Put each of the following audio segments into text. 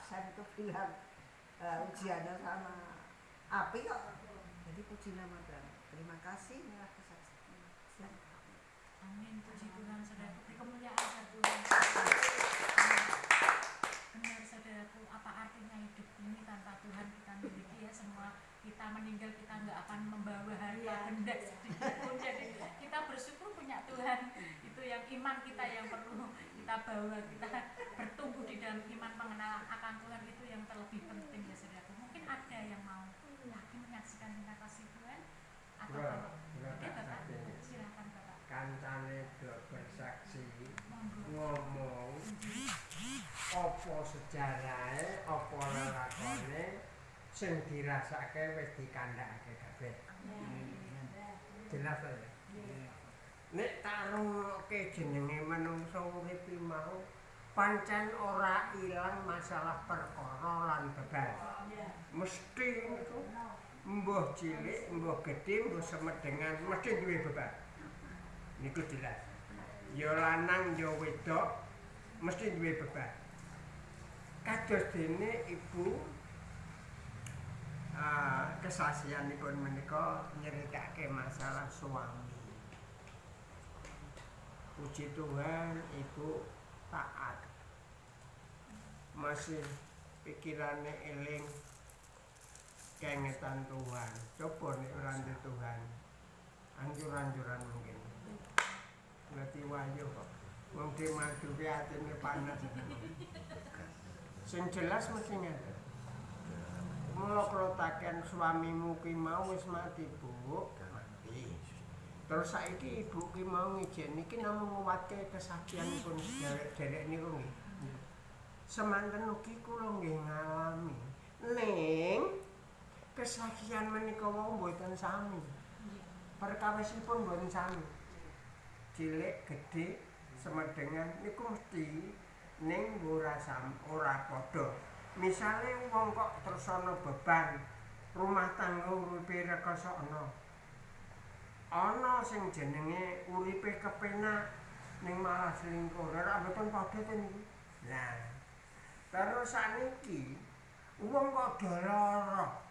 absen itu bilang ujiannya sama api kok. Jadi puji nama Tuhan. Terima kasih inilah kesaksian. Amin, puji Tuhan, saudaraku. Kemuliaan Tuhan. Benar saudaraku, apa artinya hidup ini tanpa Tuhan kita miliki ya, semua kita meninggal kita nggak akan membawa harta benda sedikit pun. Jadi kita bersyukur punya Tuhan, itu yang iman kita yang perlu kita bawa, kita bertumbuh di dalam iman pengenalan akan Tuhan, itu yang terlebih penting ya saudaraku. Mungkin ada yang mau lagi menyaksikan cinta kasih Tuhan atau Bapak, silakan Bapak. Kancane do bersaksi ngomong apa sejarahe, apa lelakone sing dirasake wis dikandhakake kabeh. Jelas ya. Nek taruhke jenenge manungsa urip mau pancen ora ilang masalah perkara lan beban. Mesti itu mbuh cilik, mbuh gedhe, mbuh semedengan mesti duwe beban. Niku jelas. Ya lanang ya wedok mesti duwe beban. Kados dene ibu kesaksianipun menika nyeritakake masalah suami. Puji Tuhan ibu taat. Masih pikirane eling kengetan Tuhan. Coba nek ora ndek Tuhan. Anjur-anjuran mungkin. Berarti wayo kok. Wong ki madu ki atine panas. Sing jelas mesti ngene. Melokrotaken suamimu ki mau wis mati, Bu. Mati. Terus saiki ibu ki mau ngijen niki namung nguwatke kesaksianipun derek niku nggih. Semanten ugi kula nggih ngalami. Ning kesaksian menika wau mboten sami. Perkawisipun mboten sami. Cilik, gedhe, semedengan niku mesti ning ora padha. Misale wong kok terus ana beban rumah tangga uripe rekoso ana sing jenenge uripe kepenak ning malah selingkuh. Ora mboten padha to niku. Nah, terus saniki wong kok do lara.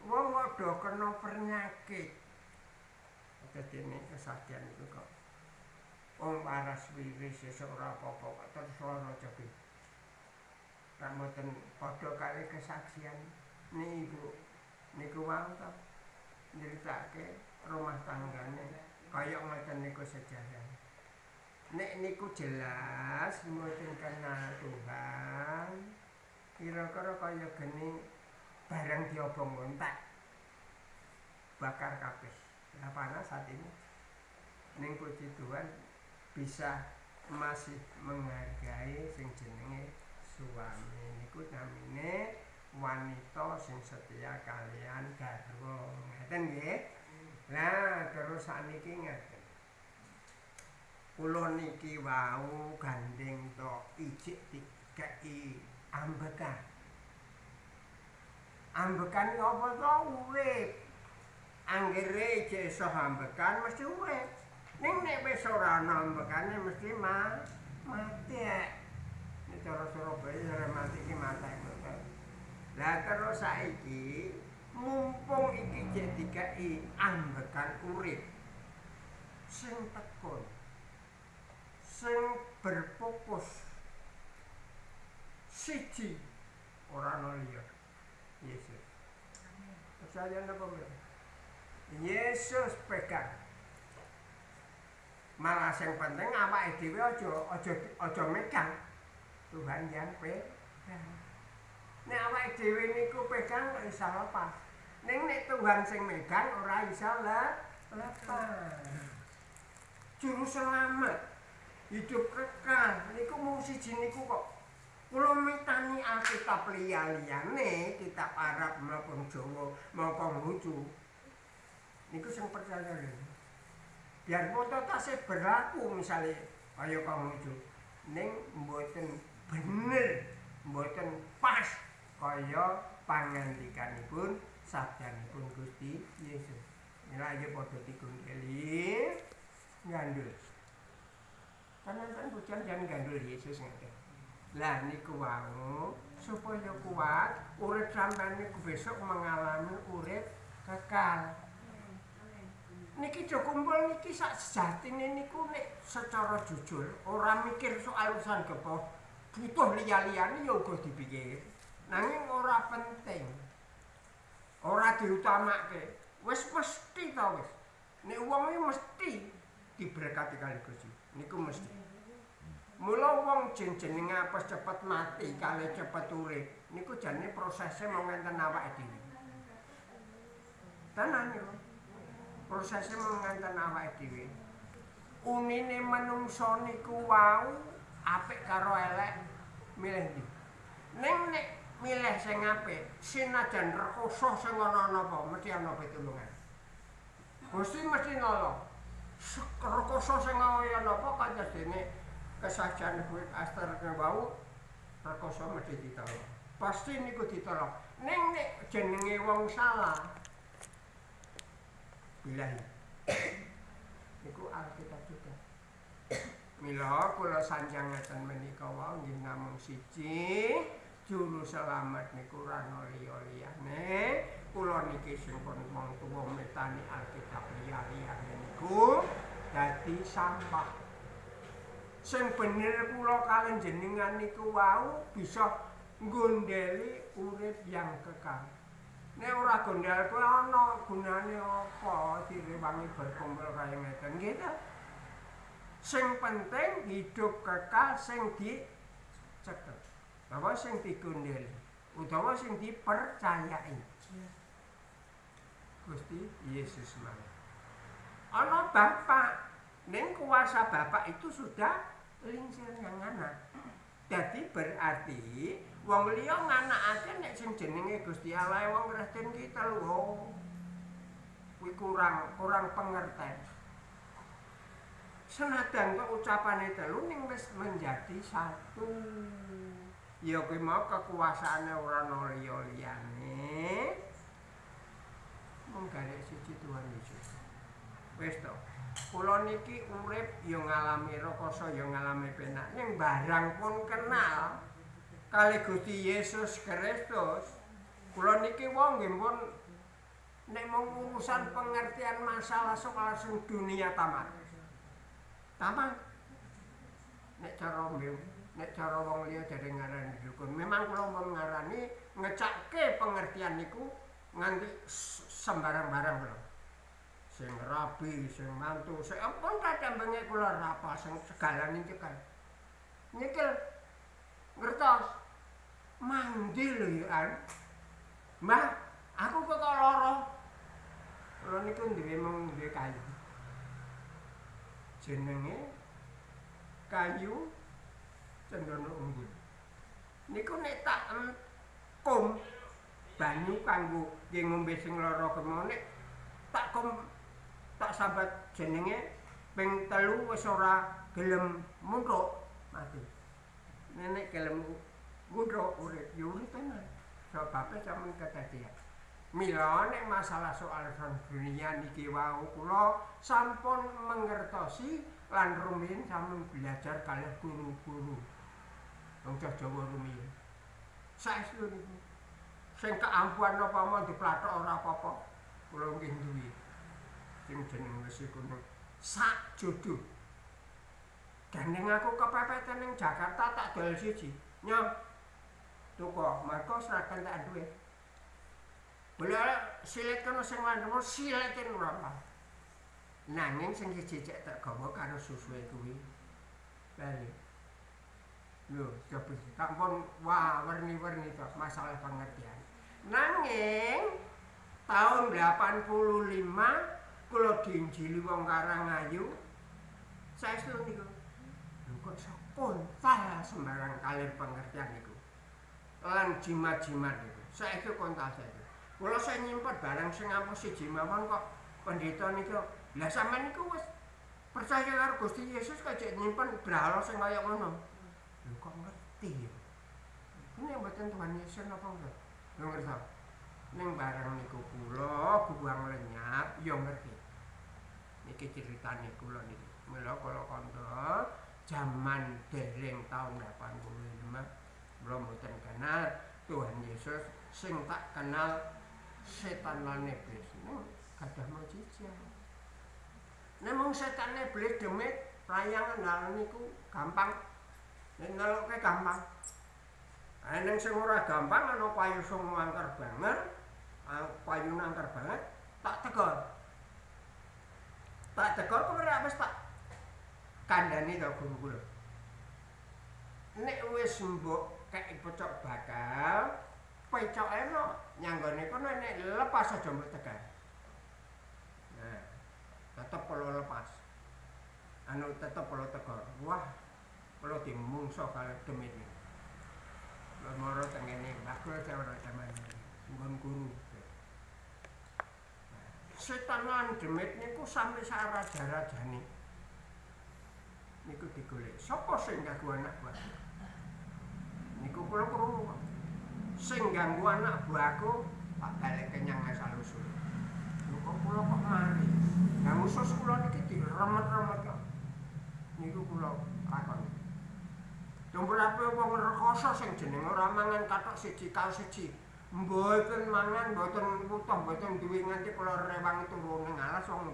Wong kok do kena penyakit. Dene kesaksian itu kok wong waras wiris sesuk ora apa-apa terus lara jebul. Ramboten padha kali kesaksian niku wau ta nyeritake rumah tanggane kaya ngoten niku sejarah. Nek niku jelas mboten kenal Tuhan. Kira-kira kaya geni barang diobong entek bakar kabeh. Nah, panas saat ini ning puji Tuhan bisa masih menghargai sing jenenge suami niku namine wanita sing setia kalian garwa ngaten nggih. Lah terus sakniki ngaten kula niki wau gandeng to ijik dikeki ambekan. Ambekan apa to urip. Anggere jek iso ambekan mesti urip. Ning nek wis ora ana ambekane mesti mati. Nek cara Surabaya ora mati ki matek. Lah terus saiki mumpung iki jek dikeki ambekan urip sing tekun, sing berfokus siji ora ana liya. Yesus. Percaya napa mbak? Yesus pegang. Malah sing penting awake dhewe aja megang. Tuhan yang pegang. Nek awake dhewe niku pegang kok iso lepas. Ning nek Tuhan sing megang ora iso lepas. Juru selamat hidup kekal niku mung siji niku kok. Kula mitani Alkitab liyane, kitab Arab maupun Jawa maupun Konghucu. Niku sing percaya lho. Biar foto tasih berlaku misalnya kaya Konghucu. Ning mboten bener, mboten pas kaya pangandikanipun sabdanipun Gusti Yesus. Mila aja padha digundheli ngandul. Kanan-kanan bujan jangan gandul Yesus ngene. Lah niku wau supaya kuat urip sampeyan niku besok mengalami urip kekal. Niki do kumpul niki sak sejatine niku nek secara jujur ora mikir soal urusan gepo, butuh liya-liyane ya uga dipikir. Nanging ora penting. Ora diutamake. Wis mesti ta wis. Nek wong iki mesti diberkati kali Gusti. Niku mesti. Mula wong jenenge apes cepet mati kali cepet urip. Niku jane prosesnya mau ngenten awake dhewe. Tenan yo. Prosesnya mau ngenten awake dhewe. Unine menungso niku wau apik karo elek milih ndi. Ning nek milih sing apik, sinajan rekoso sing ana napa, mesti ana pitulungan. Gusti mesti nolong. Rekoso sing kaya napa kados dene kesaksian kuwi Aster wau, rekoso mesti ditolong. Pasti niku ditolong. Ning nek jenenge wong salah, bilahi. Niku Alkitab juga. Mila kula sanjang ngeten menika wau nggih namung siji. Juru selamat niku rano liya-liyane kula niki sing pun wong tuwa metani Alkitab liya-liyane niku dadi sampah. Sing bener kula kaliyan jenengan niku wau bisa nggondheli urip yang kekal. Nek ora gondhel kuwi ana gunane apa direwangi berkumpul kaya ngeten nggih ta? Sing penting hidup kekal sing dicekel. Apa sing digondheli utawa sing dipercayai. Gusti Yesus mawon. Ana Bapak, ning kuasa Bapak itu sudah lingsir yang anak. Jadi berarti wong liya nganakake nek sing jenenge Gusti Allah wong Kristen kita lho. Kuwi kurang pengertian. Senajan kok ucapane telu ning wis menjadi satu. Ya kuwi mau kekuasaane ora ana liya-liyane. Mung garek siji Tuhan Yesus. Wis to. Kula niki urip ya ngalami rekoso ya ngalami penak. Ning barang pun kenal kali Gusti Yesus Kristus. Kula niki wong nggih pun nek mung urusan pengertian masalah sok langsung dunia tamat. Tamat. Nek cara wong liya jare ngarani dukun. Memang kula mau ngarani ngecakke pengertian niku nganti sembarang-barang lho. Sing rabi, sing mantu, sing ampun kadambenge kula rapal sing segalane cekel. Nyekel ngertos. Mandi lho ya. Mbah, aku kok lara. Kula niku duwe kayu. Jenenge kayu cendana unggul. Niku nek tak kum banyu kanggo ngombe sing lara kemone tak kum tak sambat jenenge ping 3 wis ora gelem muntuk mati. Nenek gelem muntuk urip yo urip tenan. Sebabe sampeyan kedadian. Mila nek masalah soal dunia niki wau kula sampun mangertosi lan rumiyin sampun belajar kalih guru-guru. Wong Jawa rumiyin. Saestu niku. Sing keampuhan apa mau diplathok ora apa-apa. Kula nggih duwe. Sing jeneng wis iku sak jodoh. Gandeng aku kepepeten ning Jakarta tak dol siji. Nyong. Tuku, mergo seragam tak duwe. Bola silet kono sing landhep siletin ora apa. Nanging sing jejek tak gawa karo susuhe kuwi. Bali. Lho, coba tampun wah werni-werni to masalah pengertian. Nanging tahun 85 kula diinjili wong Karangayu. Saestu niku. Lho kok kontal sembarang kalih pengertian niku. Lan jimat-jimat niku. Saestu kontal saestu. Kula saya nyimpen barang sing ampun siji mawon kok pendeta niku. Lah sampean niku wis percaya karo Gusti Yesus kok jek nyimpen brahala sing kaya ngono. Lho kok ngerti. Ini mboten Tuhan Yesus napa enggak? Lho ngerti. Ning barang niku kula buang lenyap ya ngerti. Niki ceritane kula niki. Mila kula kandha jaman dereng taun 85 Belum mboten kenal Tuhan Yesus, sing tak kenal setan lan iblis. Gadah mujizat. Nemung setan iblis demit layangan hal niku gampang. Nek neluke gampang. Ning sing ora gampang ana payu sing angker banget, payu angker banget, tak tegur. Tak tegur kok ora wis tak kandhani to guru kula. Nek wis mbok kek pecok bakal, pecoke no nyanggone kono nek lepas aja mbok tegar. Nah, tetep perlu lepas. Tetep perlu tegur. Wah, perlu dimungso kalih demit iki. Moro tengene bakul ora jaman nggon guru. Setanan demit niku sampe sarajane. Niku digolek. Sapa sing ganggu anak buah? Niku kula krungu. Sing ganggu anak buahku tak balik kenyang asal usul. Kok kula kok mari. Nah usus kula niki diremet-remet kok. Niku kula takon. Dumbrape wong rekoso sing jeneng ora mangan kathok siji kal siji. Mboten mangan, mboten utuh, mboten duwe nganti kula rewang turu ning alas wong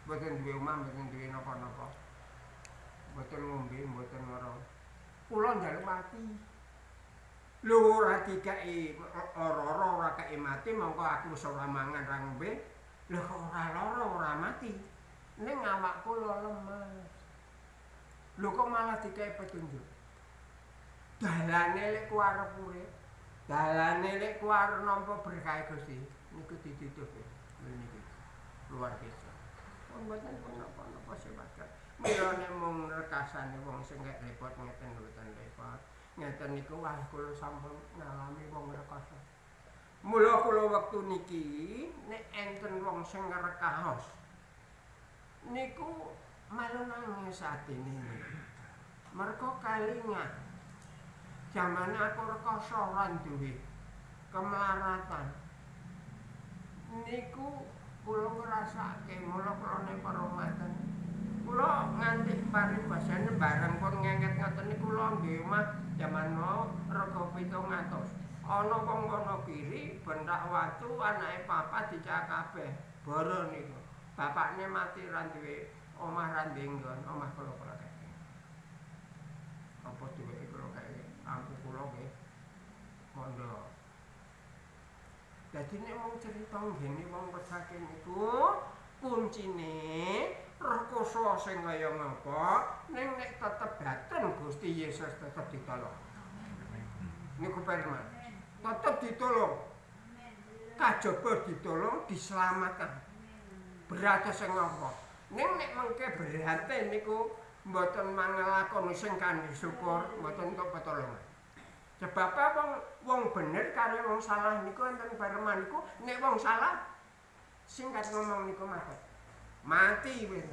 mboten duwe omah, mboten duwe napa-napa. Mboten ngombe, mboten ora. Kula njaluk mati. Lho ora dikeki ora ora keki mati mongko aku wis ora mangan ra ngombe. Lho kok ora lara ora mati. Ning awak kula lemes. Lho kok malah dikeki petunjuk. Dalane lek ku arep urip. Dalane lek ku arep nampa berkah Gusti. Niku ditutup. Lho niki. Luar biasa. Wong mboten napa-napa sebagai mirane mung rekasane wong sing gak repot ngeten mboten repot. Ngeten niku wah kula sampun ngalami wong rekoso. Mula kula wektu niki nek enten wong sing ngrekahos niku malu nangis atine. Mergo kalingan jamane aku rekoso ora duwe kemelaratan. Niku kula ngrasake mula kula nek perumatan. Kula nganti paribasane bareng pun ngenget ngoten niku kula nggih omah jaman mau rega 700. Ana wong kono kiri bentak watu anake papat dicak kabeh. Boro niku. Bapakne mati ra duwe omah ra ndenggon, omah kula kek. Apa duweke kula kek ampu kula nggih. Mondo. Dadi nek mung cerita ngene wong pesake niku kuncine rekoso sing kaya ngapa ning nek tetep dateng Gusti Yesus tetep ditolong. Niku firman. Tetep ditolong. Kajaba ditolong diselamatkan. Berarti sing ngapa? Ning nek mengke berarti niku mboten mangelakoni sing kanthi syukur, mboten entuk pertolongan. Sebab wong bener karo wong salah niku enten firman niku nek wong salah singkat ngomong niku mati wis.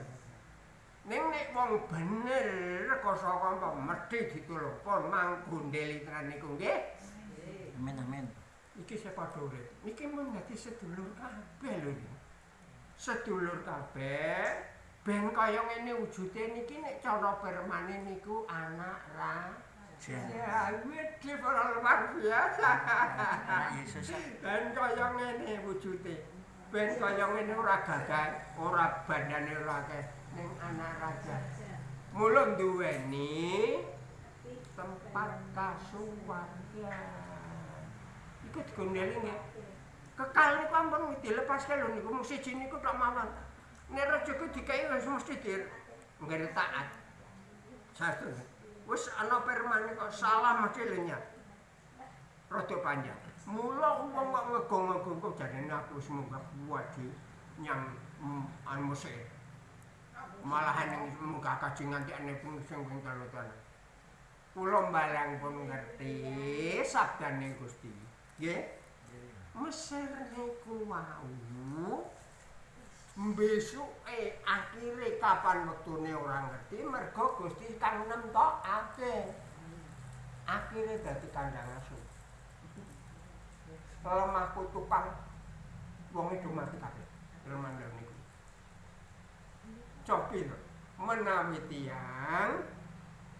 Ning nek wong bener rekoso kampa mesti ditulung pun manggondeli tenan niku nggih. Amin amin. Iki sepadha urip. Niki mun dadi sedulur kabeh lho. Sedulur kabeh ben kaya ngene wujude niki nek cara permane niku anak ya, wis luar biasa. Yesus. Ben kaya ngene wujude. Ben kaya ngene ora gagah, ora bandane ora akeh ning anak raja. Mula duweni tempat kasuwargan. Iku digondeli nggih. Kekal niku ampun dilepaske lho niku mung siji niku tok mawon. Nek rejeki dikei wis mesti nggih taat. Satu. Wis ana permane kok salah mesti lenyap. Rada panjang. Mula wong kok ngegong-ngegong kok jarene aku wis munggah kuwadi nyang Mesir. Malahan ning munggah kaji nganti ane pun sing ping 3 tahun. Kula mbalang pun ngerti sabdane Gusti. Nggih. Mesir niku wau besuke akhire kapan wektune ora ngerti mergo Gusti kang nemtokake. Akhire dadi kandhang asu. Lemah kutukan wong itu mati kabeh. Lemandang niku. Cobi lho, menawi tiyang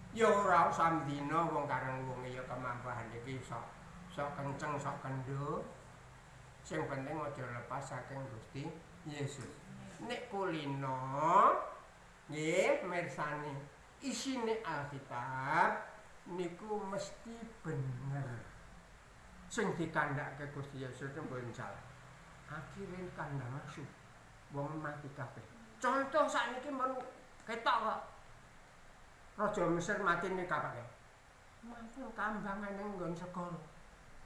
Ya ora usah dina wong kareng wonge ya kemampuan iki sok kenceng sok kendho. Sing penting aja lepas saking Gusti Yesus. Nek kulino nggih mirsani isine Alkitab niku mesti bener. Sing dikandhake Gusti Yesus mboten salah. Akhire kandhang asu. Wong mati kabeh. Contoh sakniki men ketok kok. Raja Mesir mati ning kapake. Mati kambangan ning nggon segara.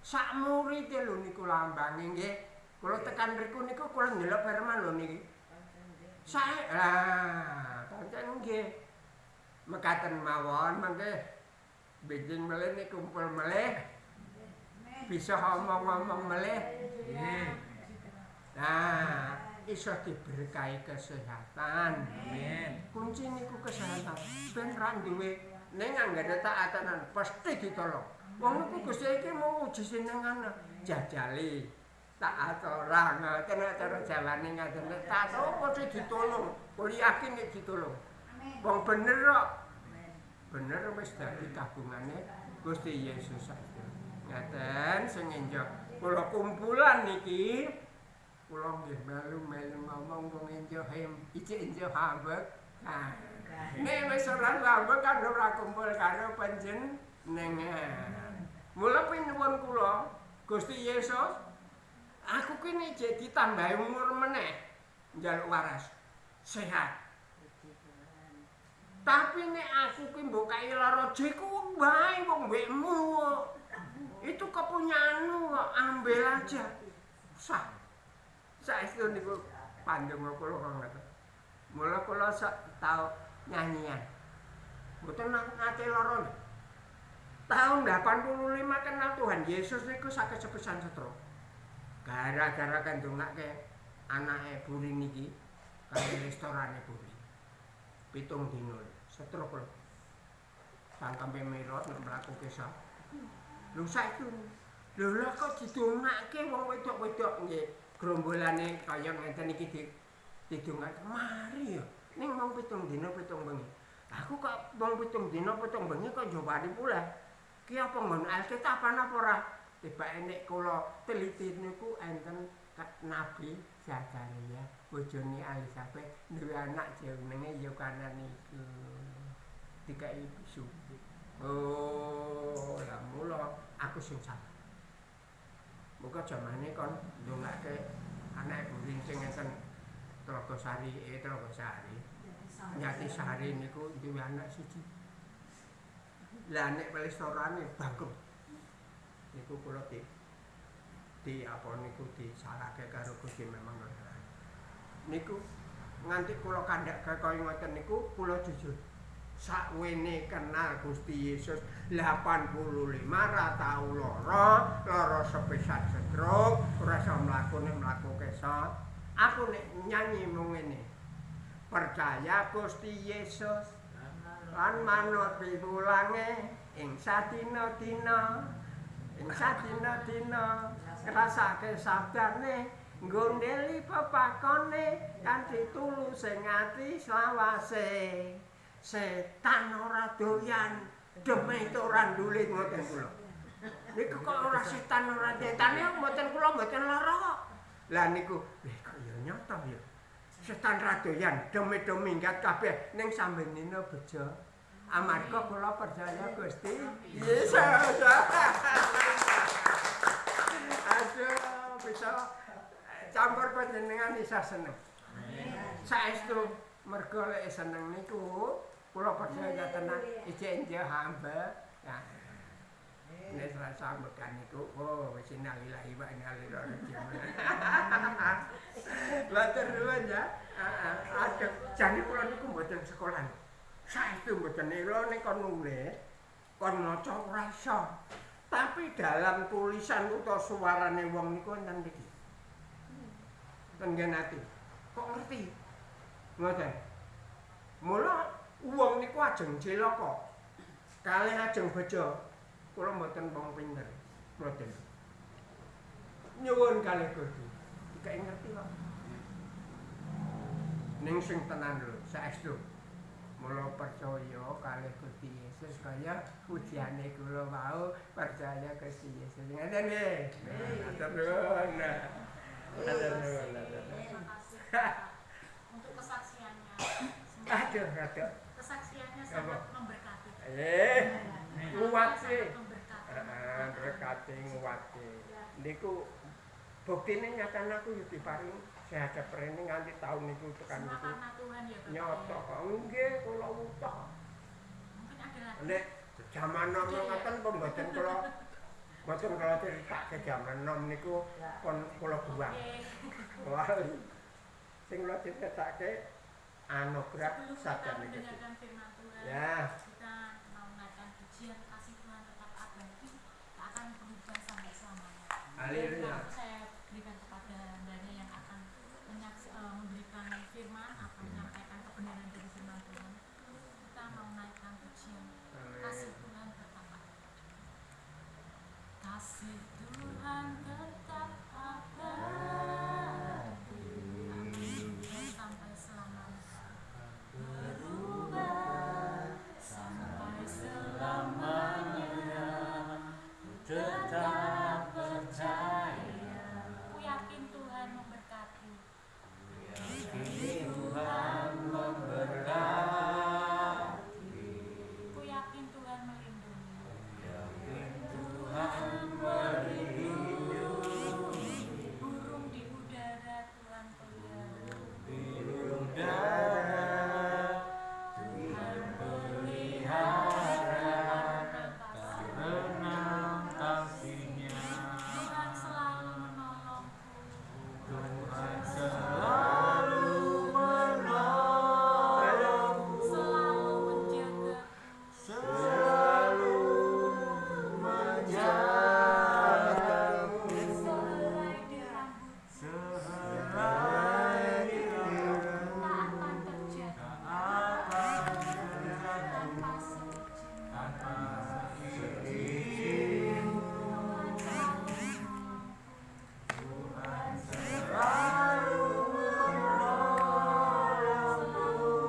Sak murite lho niku lambange nggih. Kula tekan mriku niku kula ndelok firman lho niki. Sae pancen nggih. Mekaten mawon mangke benjing melih niku kumpul melih. Bisa ngomong-ngomong melih. Nggih. Nah, iso diberkahi kesehatan. Amin. Kunci niku kesehatan. Ben ra duwe ning anggere taatanan pasti ditolong. Wong niku Gusti iki mau uji senengan jajali. Taat ora ngoten cara jawane ngaten. Taat apa sih ditolong? Kula yakin nek ditolong. Wong bener kok. Bener wis dadi kagungane Gusti Yesus. Ngaten sing enjok kula kumpulan niki kula nggih melu ngomong wong enjok ijik enjok hambek. Nah, nek wis ora hambek kan ora kumpul karo panjenengan. Mula pinuwun kula Gusti Yesus aku kene ijik ditambahi umur meneh njaluk waras sehat. Tapi nek aku ki mbok kai lara jiku wae wong mbekmu. Itu kepunyaanmu kok ambil aja. Sah. Saestu niku pandeng kula ngoten. Mula kula tau nyanyian. Mboten nate lara. Tahun 85 kenal Tuhan Yesus niku saged sepisan setro. Gara-gara kan ndongake anake buri niki kangge restorane buri. 7 dino setro kula. Sangkampe merot nek mlaku kesah. Lho saiki lho kok didongake wong wedok-wedok nggih grombolane kaya ngenten iki didongake mari ya ning mung 7 dina 7 bengi. Aku kok wong 7 dina 7 bengi kok njobani pula. Ki apa nggon Alkitab apa ora? Tibake nek kula teliti niku enten Nabi Zakaria, bojone Elisabet duwe anak jenenge Yohanes niku. Dikai bisu. Oh, lah mula aku sing salah. Muga jamane kon ndongake anake buri sing ngenten Trogosari, Nyati Sari niku duwe anak siji. Lah nek restorane bangkrut. Niku kula di apa niku disalahke karo Gusti memang ngoten. Niku nganti kula kandhak kaya ngoten niku kula jujur. Sakwene kenal Gusti Yesus 85 ra tau lara sepisan stroke, ora iso mlaku kesah. Aku nek nyanyi mung ngene. Percaya Gusti Yesus lan manut piwulange ing sadina-dina ngrasake sabdane nggondeli pepakone kanthi tulus sing ati slawase. Setan ora doyan demit ora ndulit ngoten kula. Niku kok ora setan ora detane mboten kula mboten lara kok. Lah niku kok ya nyata ya. Setan ra doyan demit minggat kabeh ning sambenina bejo. Amarga kula percaya Gusti Yesus. Aduh bisa campur panjenengan isa seneng. Saestu mergo lek seneng niku kula percaya tenan ijek hamba. Nah. Nek rasa mekan niku oh wis innalillahi wa inna ilaihi raji'un. Matur nuwun ya. Ada jane kula niku mboten sekolah. Saestu mboten nira nek kon nulis, kon maca ora iso. Tapi dalam tulisan utawa suarane wong niku enten iki. Ten ati. Kok ngerti? Ngoten. Mula wong niku ajeng cilaka. Kalih ajeng bejo. Kula mboten wong pinter. Mboten. Nyuwun kalih Gusti. Dikek ngerti kok. Ning sing tenan lho, saestu. Mula percaya kalih Gusti Yesus kaya ujiane kula mau percaya Gusti Yesus. Ngene nggih. Matur nuwun. Matur nuwun. Terima kasih Bapak untuk kesaksiannya. Aduh. Kesaksiannya sangat memberkati. Nguwati. Sangat memberkati. Berkati nguwati. Niku buktine nyatan aku yo diparing sehat prene nganti taun niku tekan Semua niku. karena Tuhan ya Bapak. Nyoto kok nggih kula wutuh. Mungkin ada lagi. Nek jaman nom ngoten pun mboten kula critakake jaman nom niku pun kula buang. Wah. Sing kula critakake anugerah Sebelum kita sadane Gusti. mendengarkan firman Tuhan, Ya. kita mau menaikkan pujian kasih Tuhan tetap abadi, tak akan berubah sampai selamanya. Haleluya. Dan saya berikan kepada Andanya yang akan memberikan firman, akan menyampaikan kebenaran dari firman Tuhan. Kita mau menaikkan pujian kasih Tuhan tetap abadi. Kasih Tuhan tetap abadi dan sampai selamanya. Berubah sampai selamanya. Tetap percaya. Aku yakin Tuhan memberkati. Tuhan memberkati. Aku yakin Tuhan melindungi. Tuhan melindungi. Burung di udara Tuhan pelihara. Di udara Tuhan pelihara. Renang kasih-Nya. Tuhan selalu menolongku. Tuhan selalu menolongku. Selalu menjagaku. Selalu menjagaku. Sehelai di rambut Sehelai di rambut. tak akan terjatuh Tak akan terjatuh tanpa seizin. tanpa seizin. Tuhan selalu menolongku. Tuhan selalu menolongku.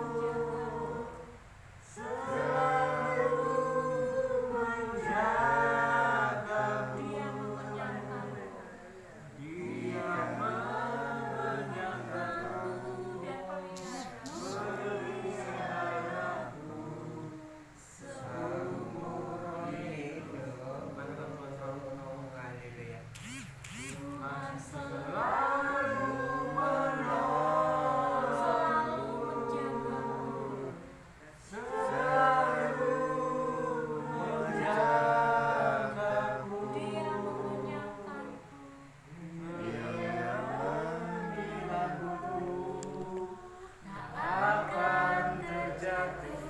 Selalu menjagaku. Selalu menjagaku. Dia mengenyangkanku Dia mengenyangkanku. dan peliharaku. Seumur hidup. Haleluya. Tuhan selalu menolong. Selalu menjagaku. Selalu menjagaku. Dia mengenyangkanku Dia menjagaku. tak Akan terjatuh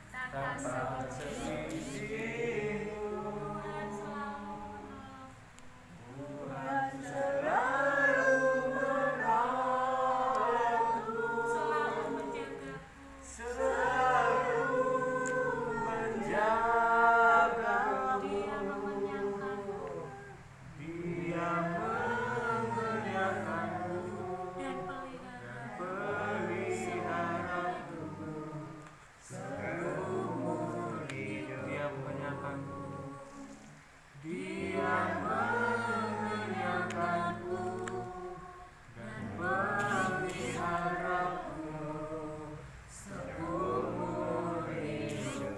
tanpa tanpa seizin. seizin. Tuhan selalu menolong. Tuhan selalu menolongku. Selalu menjagaku. Selalu menjagaku. Dia mengenyangkanku Dia mengenyangkanku dan dan peliharaku. peliharaku seumur hidup. Dia mengenyangkanku. Dia mengenyangkanku dan peliharaku seumur hidup.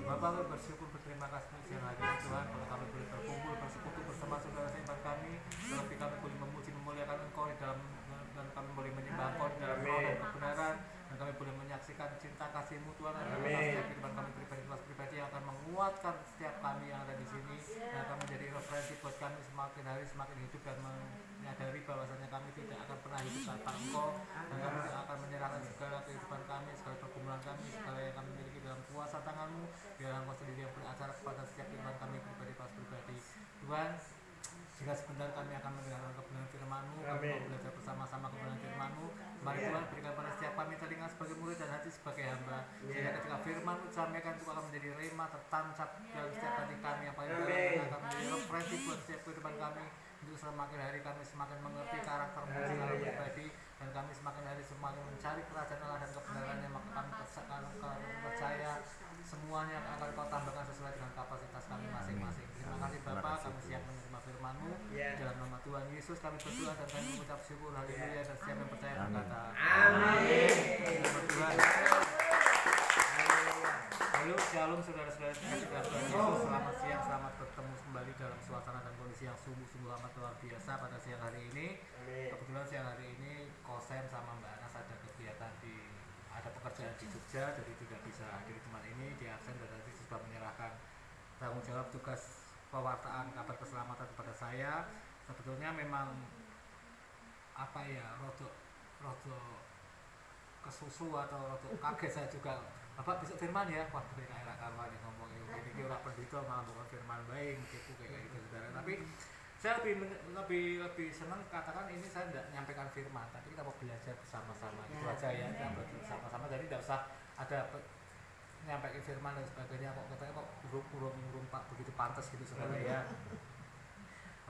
Bapak, kami bersyukur berterima kasih siang hari ini Tuhan, kalau kami boleh berkumpul bersekutu bersama saudara seiman kami, terlebih kami boleh memuji memuliakan Engkau di dalam, dan kami boleh menyembah Engkau di dalam roh dan kebenaran, dan kami boleh menyaksikan cinta kasih-Mu Tuhan, dan setiap kehidupan kami pribadi yang akan menguatkan setiap kami yang ada di sini, dan akan menjadi referensi buat kami semakin hari semakin hidup dan menyadari bahwasanya kami tidak akan pernah hidup tanpa Engkau, dan kami tidak akan menyerahkan segala kehidupan kami, segala pergumulan kami, segala yang kami miliki dalam kuasa tangan-Mu, biar Engkau sendiri yang beracara kepada setiap kehidupan kami pribadi. Tuhan, jika sebentar kami akan mendengarkan kebenaran firman-Mu, kami mau belajar bersama-sama kebenaran firman-Mu. Mari Tuhan berikan pada setiap kami telinga sebagai murid dan hati sebagai hamba, sehingga ketika firman-Mu disampaikan itu akan menjadi rema tertancap dalam setiap hati kami yang paling dalam, dan akan menjadi referensi buat setiap kehidupan kami, untuk semakin hari kami semakin mengerti karakter-Mu secara pribadi, dan kami semakin hari semakin mencari kerajaan Allah dan kebenarannya. percaya semuanya akan kau tambahkan sesuai dengan kapasitas kami masing-masing. Terima kasih Bapak, kami siap menerima firman-Mu. Dalam nama Tuhan Yesus kami berdoa dan kami mengucap syukur, haleluya, dan siap yang percaya berkata amin. Tuhan. Halo, shalom saudara-saudara kasih Tuhan Yesus. Selamat siang, selamat bertemu kembali dalam suasana dan kondisi yang sungguh-sungguh amat luar biasa pada siang hari ini. Kebetulan siang hari ini Kosem sama Mbak Anas ada pekerjaan di Jogja, jadi tidak bisa hadir di tempat ini, di absen, dan tadi sudah menyerahkan tanggung jawab tugas pewartaan kabar keselamatan kepada saya. Sebetulnya memang rodo kesusu atau rodo kaget saya juga. Bapak besok firman ya, waduh enak kawan ngomong ini ora pendito malah bukan firman baik gitu kayak gitu saudara. Tapi saya lebih senang katakan ini saya tidak menyampaikan firman, tapi kita mau belajar bersama-sama itu aja ya, kita belajar bersama-sama, jadi tidak usah ada menyampaikan firman dan sebagainya kok katanya kok urung pak begitu pantas gitu saudara ya.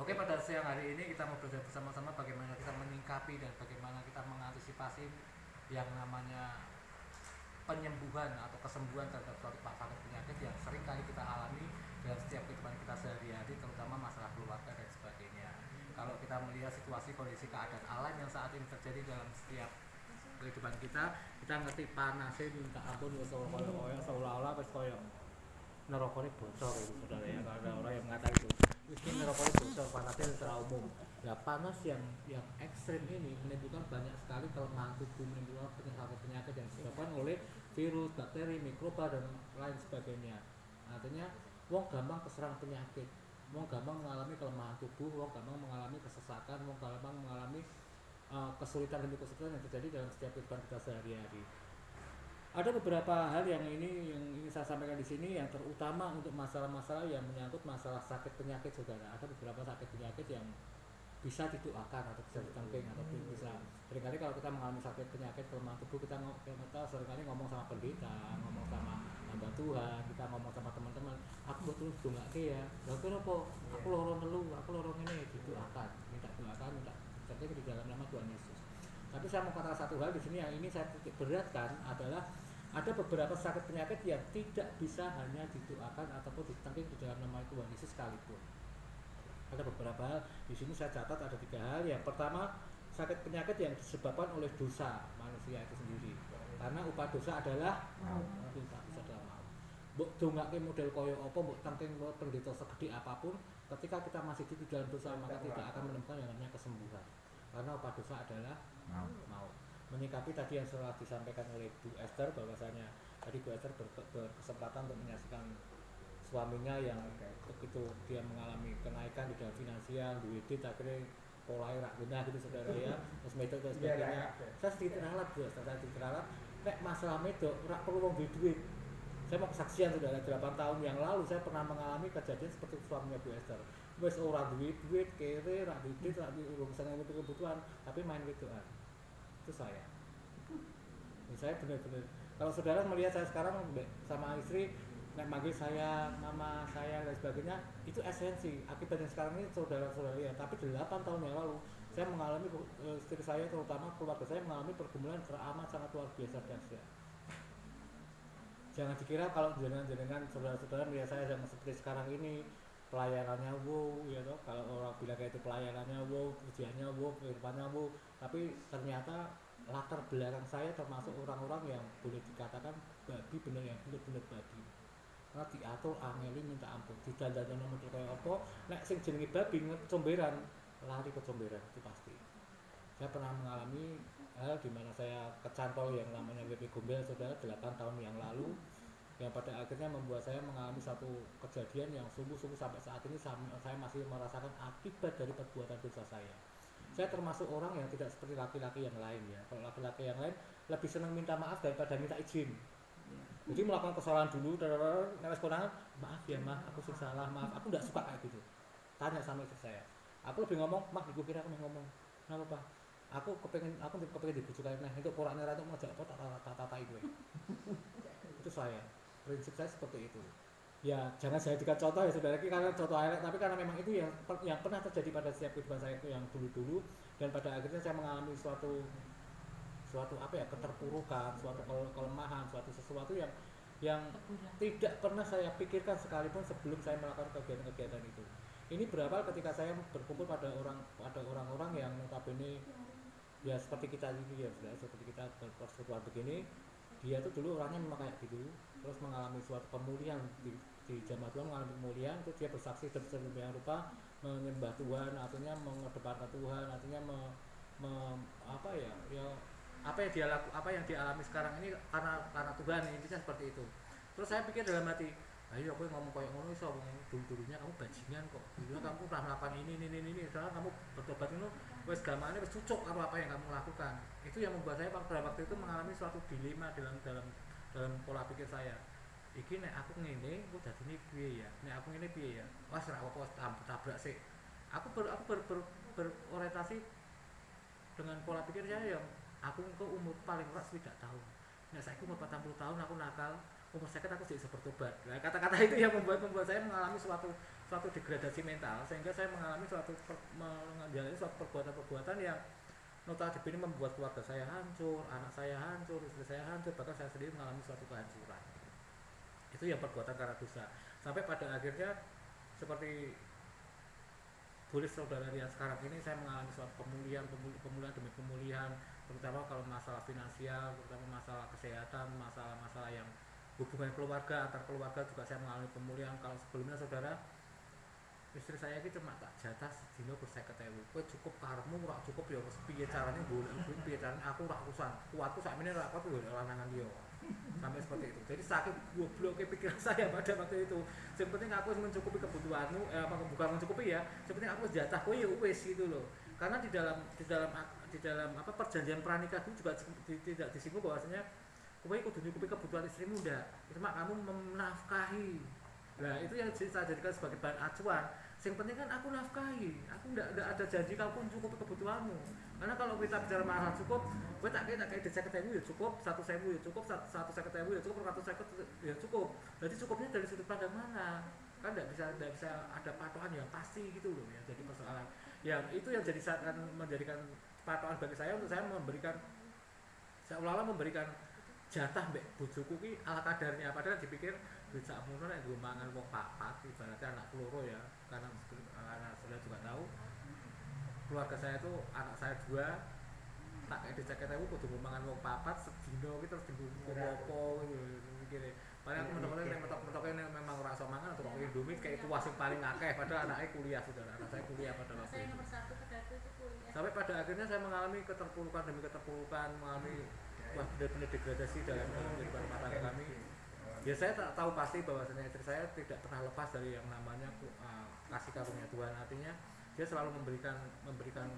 Oke, pada siang hari ini kita mau belajar bersama-sama bagaimana kita menyingkapi dan bagaimana kita mengantisipasi yang namanya penyembuhan atau kesembuhan terhadap suatu sakit penyakit yang sering kali kita alami dalam setiap kehidupan kita sehari-hari, terutama masalah keluarga dan sebagainya. Kalau kita melihat situasi kondisi keadaan alam yang saat ini terjadi dalam setiap kehidupan kita ngerti panasnya minta ampun seolah-olah koyo nerokone bocor itu saudara ya. Kalau ada orang yang mengatakan itu mungkin nerokone bocor, panasnya secara umum. Nah, panas yang ekstrim ini menimbulkan banyak sekali kelemahan tubuh, menimbulkan penyakit yang disebabkan oleh virus, bakteri, mikroba dan lain sebagainya. Artinya wong gampang keserang penyakit, wong gampang mengalami kelemahan tubuh, wong gampang mengalami kesesakan, wong gampang mengalami kesulitan demi kesulitan yang terjadi dalam setiap kehidupan kita sehari-hari. Ada beberapa hal yang ingin saya sampaikan di sini, yang terutama untuk masalah-masalah yang menyangkut masalah sakit penyakit saudara. Ada beberapa sakit penyakit yang bisa didoakan atau bisa ditangking atau bisa. Seringkali kalau kita mengalami sakit penyakit kelemahan tubuh, kita seringkali ngomong sama pendeta, ngomong sama hamba Tuhan, kita ngomong sama teman-teman, aku betul dongake ya, lalu apa? Aku lorong ngeluh, aku lorong ini, didoakan, minta doakan, minta terkait di dalam nama Tuhan Yesus. Tapi saya mau katakan satu hal di sini yang ini saya titik beratkan adalah ada beberapa sakit penyakit yang tidak bisa hanya didoakan ataupun ditangking di dalam nama Tuhan Yesus sekalipun. Ada beberapa hal di sini saya catat, ada 3 hal. Yang pertama, sakit penyakit yang disebabkan oleh dosa manusia itu sendiri. Karena upah dosa adalah maut. Mbok dongake model koyo apa, mbok tangking pendeta segede apapun, ketika kita masih di dalam dosa maka tidak akan menemukan yang namanya kesembuhan. Karena upah dosa adalah maut. Menyikapi tadi yang telah disampaikan oleh Bu Esther, bahwasanya tadi Bu Esther berkesempatan untuk menyaksikan suaminya yang begitu dia mengalami kenaikan di dalam finansial, duit akhirnya polai rak genah gitu saudara ya, terus medok dan sebagainya. Saya sedikit ralat, nek masalah medok rak perlu wong duit. Saya mau kesaksian saudara, 8 tahun yang lalu saya pernah mengalami kejadian seperti suaminya Bu Esther. Wes ora duit, kere rak duit, rak urusan kebutuhan, tapi main wedokan. Itu saya. Ini saya benar-benar. Kalau saudara melihat saya sekarang sama istri, nek manggil saya, mama saya dan sebagainya, itu esensi. Akibatnya sekarang ini saudara-saudara ya. Tapi 8 tahun yang lalu saya mengalami, istri saya terutama keluarga saya mengalami pergumulan teramat sangat luar biasa dahsyat. Jangan dikira kalau jenengan saudara-saudara melihat saya seperti sekarang ini pelayanannya wow ya toh, kalau orang bilang kayak itu pelayanannya wow, kerjanya wow, kehidupannya wow, tapi ternyata latar belakang saya termasuk orang-orang yang boleh dikatakan babi, bener yang bener-bener babi. Karena diatur angeli minta ampun, didandanan model kayak apa, nek sing jenenge babi comberan, lari ke comberan itu pasti. Saya pernah mengalami hal di mana saya kecantol yang namanya WP Gombel saudara 8 tahun yang lalu, yang pada akhirnya membuat saya mengalami satu kejadian yang sungguh-sungguh sampai saat ini saya masih merasakan akibat dari perbuatan dosa saya. Saya termasuk orang yang tidak seperti laki-laki yang lain ya. Kalau laki-laki yang lain lebih senang minta maaf daripada minta izin. Jadi melakukan kesalahan dulu, nek konangan, maaf ya mah, aku sing salah, maaf. Aku enggak suka kayak gitu. Tanya sama istri saya. Aku lebih ngomong, "Mah, iku kira aku ngomong." Kenapa, Pak? Aku kepengen dibujuk kayak nah, itu porane ra mau jak apa tata kowe. Itu saya. Prinsip saya seperti itu. Ya, jangan saya jadikan contoh ya saudara, karena contoh elek, tapi karena memang itu yang pernah terjadi pada setiap kehidupan saya yang dulu-dulu, dan pada akhirnya saya mengalami suatu suatu apa ya, keterpurukan, suatu kelemahan, sesuatu yang Kekurangan. tidak pernah saya pikirkan sekalipun sebelum saya melakukan kegiatan-kegiatan itu. Ini berawal ketika saya berkumpul pada orang-orang yang notabene ya seperti kita ini ya, seperti kita berpersekutuan begini. Dia tuh dulu orangnya memang kayak gitu, terus mengalami suatu pemulihan di jamaah Tuhan, mengalami pemulihan, terus dia bersaksi sedemikian rupa menyembah Tuhan, artinya mengedepankan Tuhan, artinya apa ya apa yang dia alami sekarang ini karena Tuhan, intinya seperti itu. Terus saya pikir dalam hati, ayo aku ngomong kayak ngono iso, dulunya kamu bajingan kok, dulunya kamu pernah melakukan ini, sekarang kamu bertobat itu wes gamane wes cucuk apa yang kamu lakukan. Itu yang membuat saya pada waktu itu mengalami suatu dilema dalam pola pikir saya. Iki nek aku ngene, aku dadine piye ya? Nek aku ngene piye ya? Wes ora apa-apa tabrak sik. Aku berorientasi dengan pola pikir saya yang aku engko umur paling ora 7 tahun. Nek saiki umur 40 tahun aku nakal, umur 50 aku bisa bertobat. Nah, kata-kata itu yang membuat saya mengalami suatu degradasi mental, sehingga saya mengalami menjalani suatu perbuatan-perbuatan yang notabene membuat keluarga saya hancur, anak saya hancur, istri saya hancur, bahkan saya sendiri mengalami suatu kehancuran. Itu yang perbuatan karena dosa. Sampai pada akhirnya seperti boleh saudara lihat sekarang ini saya mengalami suatu pemulihan demi pemulihan, terutama kalau masalah finansial, terutama masalah kesehatan, masalah yang hubungan keluarga, antar keluarga juga saya mengalami pemulihan. Kalau sebelumnya saudara, istri saya ini cuma tak jatah sedina ku 50.000. Kowe cukup karepmu ora cukup ya wis piye carane golek duit, piye carane aku ora urusan. Kuatku sakmene ora kuat golek lanangan liya. Sampai seperti itu. Jadi saking gobloknya pikiran saya pada waktu itu. Yang penting aku mencukupi kebutuhanmu, bukan mencukupi ya. Yang penting aku jatah kowe ya wis gitu loh. Karena di dalam apa perjanjian pranikah itu juga tidak disinggung bahwasanya kowe kudu nyukupi kebutuhan istrimu ndak. Cuma kamu menafkahi. Nah, itu yang saya jadikan sebagai bahan acuan. Yang penting kan aku nafkahi. Aku ndak ada janji kamu mencukupi kebutuhanmu. Karena kalau kita bicara masalah cukup, kowe tak kayak 50.000 ya cukup, 100.000 ya cukup, 150.000 ya cukup, 150 ya cukup. Jadi cukupnya dari sudut pandang mana? Kan ndak bisa ada patokan yang pasti gitu loh ya. Jadi persoalan yang itu yang menjadikan patokan bagi saya untuk saya seolah-olah memberikan jatah mbek bojoku ki ala kadarnya, padahal dipikir duit sakmono nek nggo mangan wong papat ibaratnya anak loro ya, karena sudah juga tahu keluarga saya itu anak saya 2 tak kayak diceket-ceketewu kudu nggo mangan wong papat sedina ki terus dienggo apa gitu mikire. Padahal aku mentok-mentok nek mentok-mentoknya memang ora iso mangan atau Indomie kayak puas yang paling akeh, padahal anaknya kuliah saudara, anak saya kuliah pada waktu Saya itu. nomor 1 pedaku itu kuliah. Sampai pada akhirnya saya mengalami keterpurukan demi keterpurukan, mengalami benar-benar degradasi dalam kehidupan rumah tangga kami. Ya saya tak tahu pasti bahwasanya istri saya tidak pernah lepas dari yang namanya kasih karunia Tuhan. Artinya dia selalu memberikan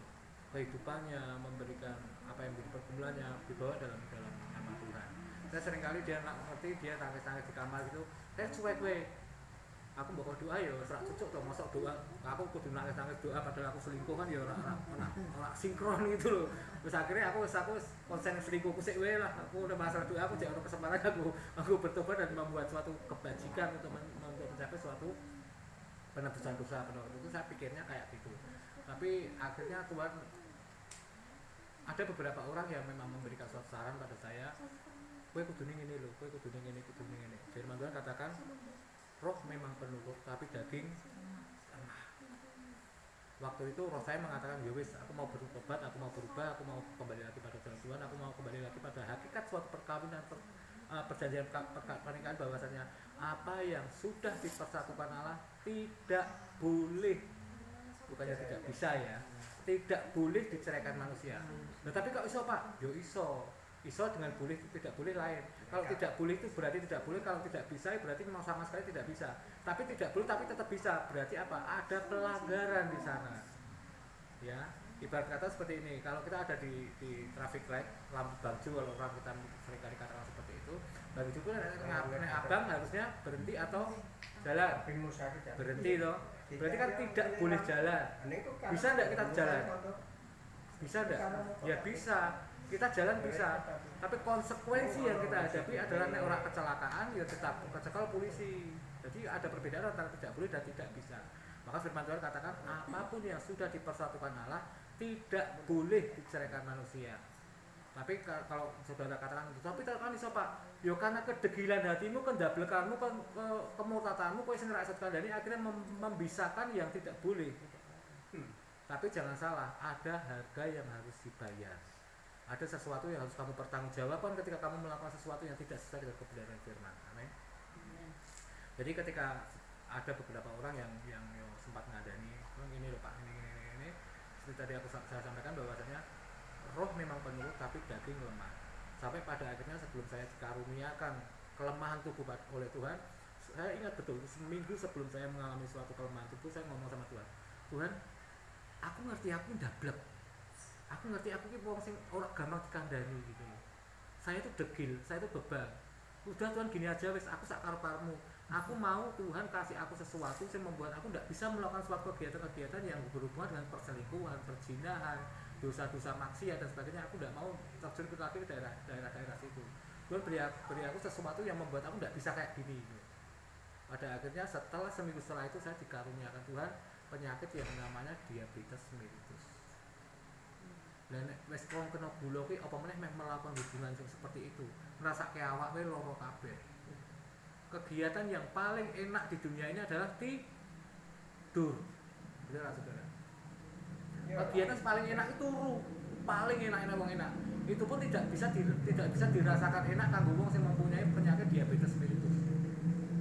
kehidupannya, memberikan apa yang menjadi pergumulannya dibawa dalam nama Tuhan. Saya seringkali dia nggak ngerti, dia nangis-nangis di kamar gitu, saya cuek aku mau doa ya serak cucuk tuh, masuk doa aku kudu nangis doa padahal aku selingkuh kan ya ora sinkron gitu loh. Terus akhirnya aku konsen selingkuhku sik wae lah, aku udah masalah doa aku jangan kesempatan aku bertobat dan membuat suatu kebajikan untuk mencapai suatu penebusan dosa. Pada waktu itu saya pikirnya kayak gitu, tapi akhirnya Tuhan ada beberapa orang yang memang memberikan suatu saran pada saya, kowe kudu ngene lho, kowe kudu ngene. Firman Tuhan katakan roh memang penurut tapi daging lemah. Waktu itu roh saya mengatakan ya wis, aku mau bertobat, aku mau berubah, aku mau kembali lagi pada jalan Tuhan, aku mau kembali lagi pada hakikat suatu perkawinan, perjanjian pernikahan, bahwasanya apa yang sudah dipersatukan Allah tidak boleh, bukannya tidak bisa ya, tidak boleh diceraikan manusia. Nah, tapi kok iso Pak? Yo iso dengan boleh tidak boleh lain. Kalau tidak boleh itu berarti tidak boleh, kalau tidak bisa berarti memang sama sekali tidak bisa. Tapi tidak boleh tapi tetap bisa, berarti apa? Ada pelanggaran di sana. Ya, ibarat kata seperti ini, kalau kita ada di traffic light, lampu baju, kalau orang kita seringkali katakan seperti itu, bagi itu nek abang harusnya berhenti atau jalan. Berhenti toh. Berarti kan tidak boleh jalan. Bisa enggak kita jalan? Bisa enggak? Ya bisa. Kita jalan bisa, tapi konsekuensi yang kita hadapi adalah nek ora kecelakaan ya tetap kecekel polisi. Jadi ada perbedaan antara tidak boleh dan tidak bisa. Maka firman Tuhan katakan apapun yang sudah dipersatukan Allah tidak boleh diceraikan manusia. Tapi kalau saudara katakan itu, tapi tekan iso Pak. Ya karena kedegilan hatimu, kendablekanmu, kemurtatanmu, kowe sing ra iso kandhani akhirnya membisahkan yang tidak boleh. Tapi jangan salah, ada harga yang harus dibayar. Ada sesuatu yang harus kamu pertanggungjawabkan ketika kamu melakukan sesuatu yang tidak sesuai dengan kebenaran firman. Amin. Jadi ketika ada beberapa orang yang sempat ngadani, ini loh Pak, ini. Seperti tadi saya sampaikan bahwasanya roh memang penurut tapi daging lemah. Sampai pada akhirnya sebelum saya dikaruniakan kelemahan tubuh oleh Tuhan, saya ingat betul seminggu sebelum saya mengalami suatu kelemahan tubuh, saya ngomong sama Tuhan, Tuhan, aku ngerti aku ndablek. Aku ngerti aku ki wong sing ora gampang dikandani gitu loh. Saya itu degil, saya itu beban. Udah Tuhan gini aja wis, aku sak karepmu. Aku mau Tuhan kasih aku sesuatu yang membuat aku tidak bisa melakukan suatu kegiatan-kegiatan yang berhubungan dengan perselingkuhan, perzinahan, dosa-dosa maksiat dan sebagainya. Aku tidak mau terjun ke daerah situ. Tuhan beri aku sesuatu yang membuat aku tidak bisa kayak gini gitu. Pada akhirnya setelah seminggu setelah itu saya dikaruniakan Tuhan penyakit yang namanya diabetes mellitus. Dan wis wong kena gula ki apa meneh melakukan hubungan yang seperti itu. Ngrasake awake lara kabeh. Kegiatan yang paling enak di dunia ini adalah tidur. Benar saudara? Kegiatan paling enak itu paling enak wong enak. Itu pun tidak bisa dirasakan enak kanggo wong sing mempunyai penyakit diabetes mellitus.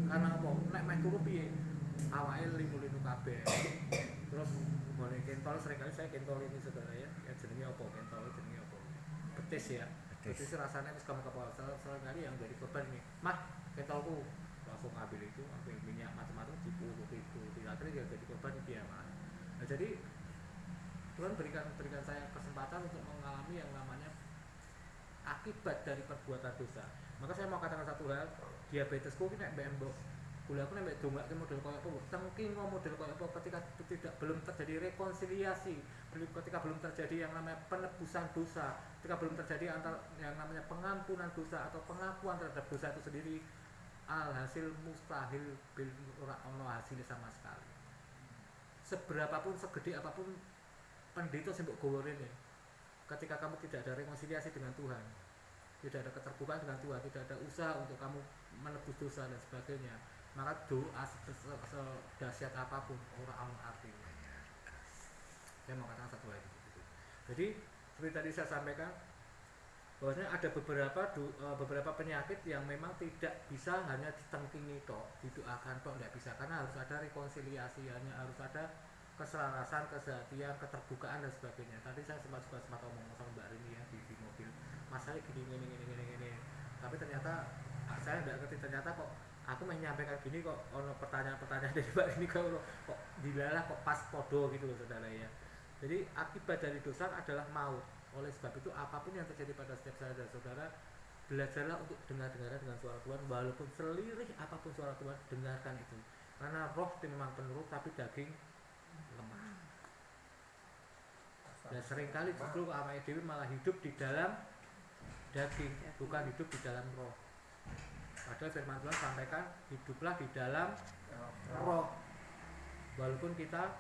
Karena apa? Nek meh turu piye? Awake limu-limu kabeh. Terus boleh kentol, seringkali saya kentol ini saudara ya. Ya jenenge apa? Kentol jenenge apa? Betis ya. Betis rasanya wis kamu kepala. Seringkali yang jadi korban ini. Mah, kentolku langsung ambil minyak macam-macam dipuluk itu. Akhirnya dia jadi korban dia mah. Nah, jadi Tuhan berikan saya kesempatan untuk mengalami yang namanya akibat dari perbuatan dosa. Maka saya mau katakan satu hal, diabetesku ini nek mbok gulaku nek dongake model koyo apa, tengking model koyo apa ketika belum terjadi rekonsiliasi, ketika belum terjadi yang namanya penebusan dosa, ketika belum terjadi yang namanya pengampunan dosa atau pengakuan terhadap dosa itu sendiri, alhasil mustahil bil ora ono hasilnya sama sekali. Seberapapun segede apapun pendeta sing mbok gawa rene, ketika kamu tidak ada rekonsiliasi dengan Tuhan, tidak ada keterbukaan dengan Tuhan, tidak ada usaha untuk kamu menebus dosa dan sebagainya, maka doa sedahsyat apapun ora ono artinya. Saya mau katakan satu lagi. Jadi seperti tadi saya sampaikan bahwasanya ada beberapa penyakit yang memang tidak bisa hanya ditengkingi tok, didoakan tok, tidak bisa, karena harus ada rekonsiliasi, harus ada keselarasan, kesehatian, keterbukaan dan sebagainya. Tadi saya sempat ngomong sama Mbak Rini ya di mobil, masalah gini. Tapi ternyata saya tidak ngerti, ternyata kok aku menyampaikan gini kok ono pertanyaan-pertanyaan dari Mbak Rini kok dilalah kok pas podo gitu loh saudara ya. Jadi akibat dari dosa adalah maut. Oleh sebab itu apapun yang terjadi pada setiap saya dan saudara, belajarlah untuk dengar-dengaran dengan suara Tuhan, walaupun selirih apapun suara Tuhan, dengarkan itu. Karena roh itu memang penurut tapi daging lemah. Dan seringkali justru awake dhewe malah hidup di dalam daging, bukan hidup di dalam roh. Padahal firman Tuhan sampaikan hiduplah di dalam roh, walaupun kita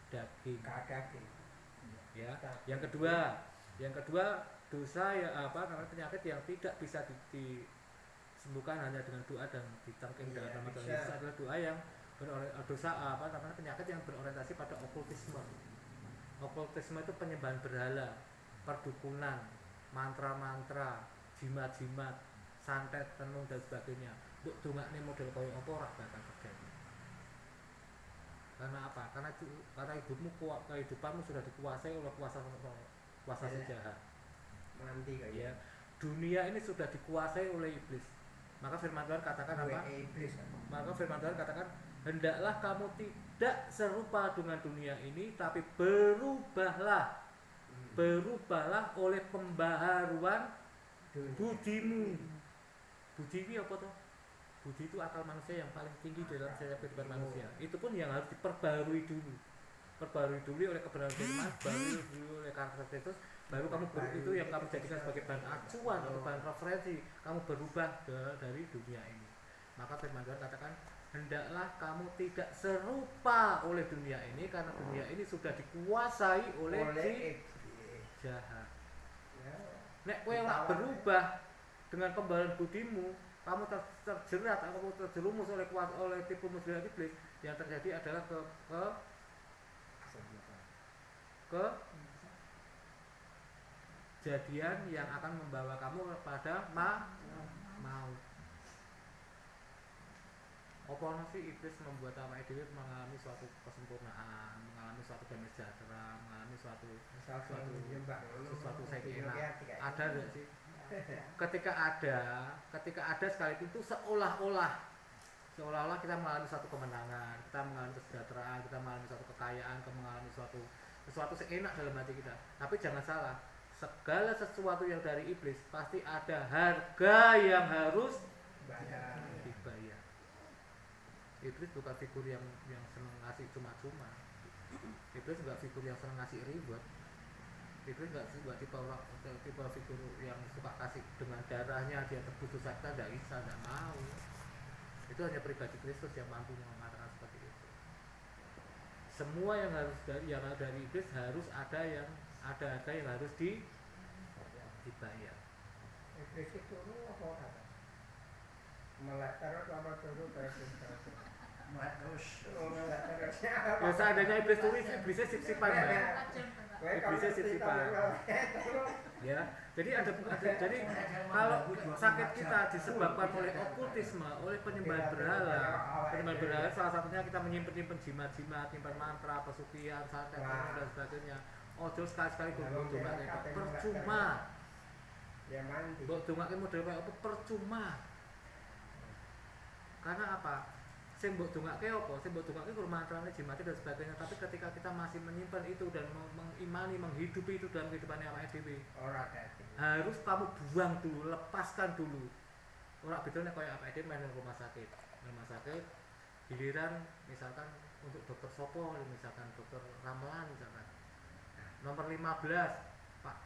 daging. Ya. Yang kedua dosa ya namanya penyakit yang tidak bisa disembuhkan hanya dengan doa dan ditengking dalam nama Tuhan Yesus adalah doa yang penyakit yang berorientasi pada okultisme. Okultisme itu penyembahan berhala, perdukunan, mantra-mantra, jimat-jimat, santet, tenung dan sebagainya. Mbok dongakne model koyo apa ora bakal terjadi. Karena apa? Karena kehidupanmu sudah dikuasai oleh kuasa sejahat. Nanti kayak Ya, dunia ini sudah dikuasai oleh iblis. Maka firman Tuhan katakan apa? Maka firman Tuhan katakan, hendaklah kamu tidak serupa dengan dunia ini, tapi berubahlah oleh pembaharuan budimu. Budi ini apa toh? Budi itu akal manusia yang paling tinggi dalam setiap kehidupan manusia. Itu pun yang harus diperbarui dulu. Perbarui dulu oleh kebenaran firman, barui dulu oleh karakter Kristus, baru kamu itu yang kamu jadikan sebagai bahan acuan atau bahan referensi. Kamu berubah dari dunia ini. Maka firman Tuhan katakan, hendaklah kamu tidak serupa oleh dunia ini, karena dunia ini sudah dikuasai oleh jahat. Nek kowe ora berubah dengan kembaran budimu, kamu terjerat atau terjerumus oleh tipu muslihat iblis, yang terjadi adalah kejadian yang akan membawa kamu kepada maut. Apa sih iblis membuat awake dhewe mengalami suatu kesempurnaan, mengalami suatu damai sejahtera, mengalami suatu sesuatu enak. Ada enggak sih? Ketika ada sekalipun itu seolah-olah kita mengalami suatu kemenangan, kita mengalami kesejahteraan, kita mengalami suatu kekayaan, kita mengalami sesuatu seenak dalam hati kita. Tapi jangan salah, segala sesuatu yang dari iblis pasti ada harga yang harus dibayar. Iblis bukan figur yang senang ngasih cuma-cuma. Iblis juga figur yang senang ngasih reward. Iblis nggak tipe figur yang suka kasih dengan darahnya dia terputus sakta, tidak bisa, tidak mau. Itu hanya pribadi Kristus yang mampu mengatakan seperti itu. Semua yang dari iblis harus ada yang harus dibayar. Iblis itu apa orang? Melek terus apa terus? Melek terus. Ya seandainya iblisnya sip-sipan, Mbak. Iblisnya sip-sipan. Ya, jadi jadi kalau sakit kita disebabkan oleh okultisme, oleh penyembahan berhala salah satunya kita menyimpan jimat-jimat, menyimpan mantra, pesugihan, santet dan sebagainya. Ojo sekali-sekali mbok dongake percuma. Ya mandi. Mbok dongake model kaya apa percuma. Karena apa? Sing mbok dongake apa? Sing mbok dongake kur mantrane, jimate dan sebagainya, tapi ketika kita masih menyimpan itu dan mengimani, menghidupi itu dalam kehidupannya awake dhewe, ora dadi. Harus kamu buang dulu, lepaskan dulu. Ora bedane kaya awake dhewe main rumah sakit. Rumah sakit giliran misalkan untuk dokter sopo, misalkan dokter Ramelan misalkan. Nomor 15, Pak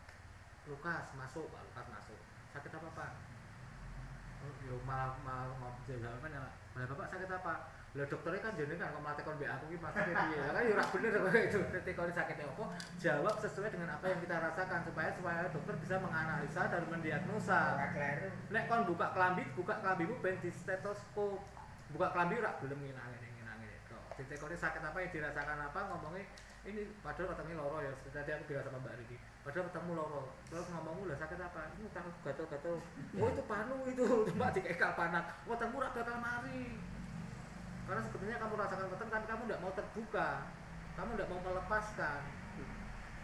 Lukas masuk, Pak Lukas masuk. Sakit apa, Pak? Yo malah jawaban ya, "Lah Bapak sakit apa?" Lah dokternya kan jenengan kok malah tekon mbek aku iki maksudnya piye? Lah kan yo ora bener kok itu. Tekon sakitnya apa? Jawab sesuai dengan apa yang kita rasakan supaya dokter bisa menganalisa dan mendiagnosa. Nek kon buka kelambimu ben di stetoskop. Buka kelambi ora gelem nginang-nginang kok. Ditekone sakit apa yang dirasakan apa ngomongnya ini padahal ketemu loro ya, tadi aku bilang sama Mbak Ridi padahal ketemu loro, terus ngomongmu lah sakit apa? Ini utang gatel-gatel. Oh itu panu itu, Mbak dikekal panak. Oh tangmu ora bakal mari. Karena sebetulnya kamu rasakan ketemu tapi kamu tidak mau terbuka, kamu tidak mau melepaskan.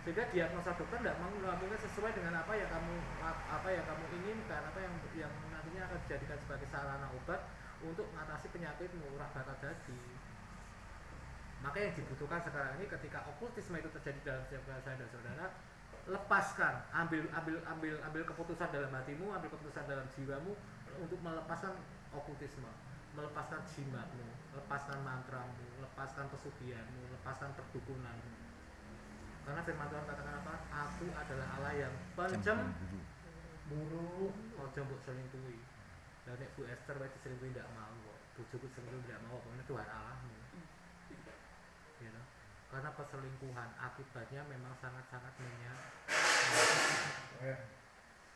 Sehingga diagnosa dokter tidak mau melakukan sesuai dengan apa yang kamu inginkan, apa yang nantinya akan dijadikan sebagai sarana obat untuk mengatasi penyakitmu, ora bakal jadi. Maka yang dibutuhkan sekarang ini ketika okultisme itu terjadi dalam setiap saya dan saudara, lepaskan, ambil keputusan dalam hatimu, ambil keputusan dalam jiwamu untuk melepaskan okultisme, melepaskan jimatmu, lepaskan mantramu, lepaskan pesugihanmu, lepaskan perdukunanmu. Karena firman Tuhan katakan apa? Aku adalah Allah yang pencemburu, ojo mbok selingkuhi. Dan nek Bu Esther wae diselingkuhi ndak mau, bojoku selingkuhi ndak mau, pokoknya Tuhan Allahmu. Karena perselingkuhan akibatnya memang sangat-sangat menyakitkan.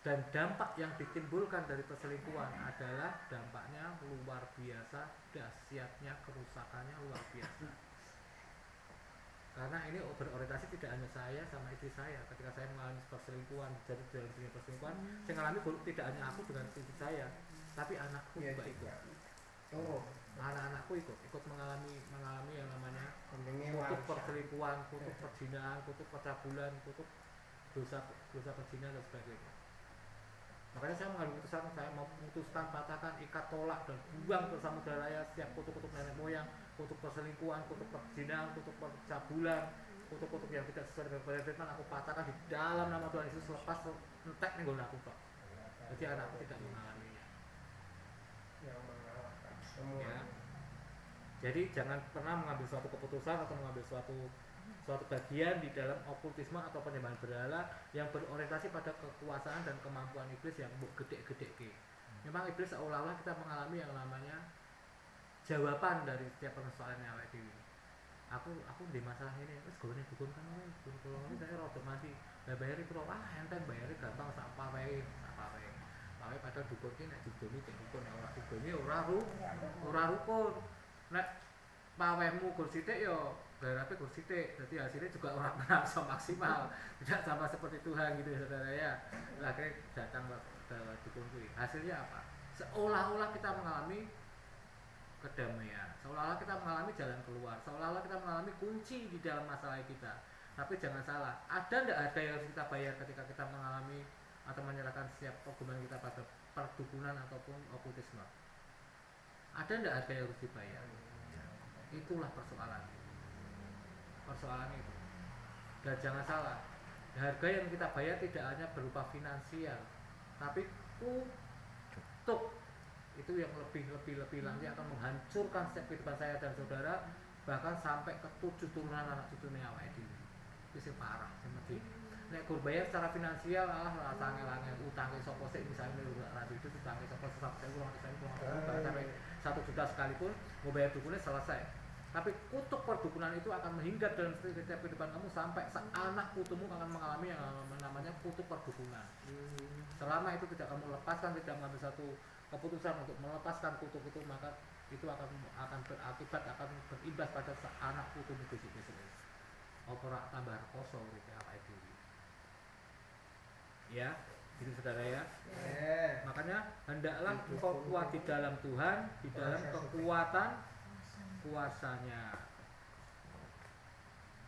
Dan dampak yang ditimbulkan dari perselingkuhan adalah dampaknya luar biasa, dahsyatnya, kerusakannya luar biasa. Karena ini berorientasi tidak hanya saya sama istri saya. Ketika saya mengalami perselingkuhan, jadi dalam dunia perselingkuhan, saya mengalami buruk tidak hanya aku dengan istri saya, tapi anakku juga ikut. Anak-anakku ikut mengalami yang namanya kutuk perselingkuhan, kutuk perzinahan, kutuk percabulan, kutuk dosa perzinahan dan sebagainya. Makanya saya mengambil keputusan, saya memutuskan, patahkan, ikat, tolak dan buang ke samudera raya setiap kutuk-kutuk nenek moyang, kutuk perselingkuhan, kutuk perzinahan, kutuk percabulan, kutuk-kutuk yang tidak sesuai dengan kebenaran firman, aku patahkan di dalam nama Tuhan Yesus, lepas entek nih gue aku Pak. Jadi anakku tidak mengalaminya. Ya. Jadi jangan pernah mengambil suatu keputusan atau mengambil suatu bagian di dalam okultisme atau penyembahan berhala yang berorientasi pada kekuasaan dan kemampuan iblis yang gede-gede. Memang iblis seolah-olah kita mengalami yang namanya jawaban dari setiap persoalan yang awake dhewe. aku di masalah ini wis gone dukun kan dukun kula ini saya rada mati lah bayari piro enteng bayari gampang sak pawe padahal dukun ki nek didoni cek dukun ora didoni ora rukun nek pawehmu gur sithik ya garape gur sithik dadi hasilnya juga ora merasa maksimal tidak sama seperti Tuhan gitu ya saudara ya lah akhirnya datang ke dukun kuwi hasilnya apa seolah-olah kita mengalami kedamaian, seolah-olah kita mengalami jalan keluar, seolah-olah kita mengalami kunci di dalam masalah kita. Tapi jangan salah, ada ndak harga yang harus kita bayar ketika kita mengalami atau menyerahkan setiap pergumulan kita pada perdukunan ataupun okultisme? Ada ndak harga yang harus dibayar? Itulah persoalan itu. Dan jangan salah, harga yang kita bayar tidak hanya berupa finansial, tapi kutuk. Itu yang lebih lagi akan menghancurkan setiap kehidupan saya dan saudara, bahkan sampai ke 7 turunan anak cucunya awake dhewe. Itu sing parah, sing medhi. Nek gur bayar secara finansial rasane langit utange sapa sik misalnya radio itu utange sapa sampai kurang sampai 1 juta sekalipun mau bayar dukunnya selesai. Tapi kutuk perdukunan itu akan menghingga dalam setiap kehidupan kamu sampai anak putumu akan mengalami yang namanya kutuk perdukunan. Selama itu tidak kamu lepaskan, tidak mengambil satu keputusan untuk melepaskan kutuk itu, maka itu akan berakibat akan berimbas pada anak putumu besok-besok. Ora tambah rekoso urip awake dhewe. Ya, gitu saudara ya. Makanya hendaklah engkau kuat di dalam Tuhan, di dalam kekuatan kuasanya.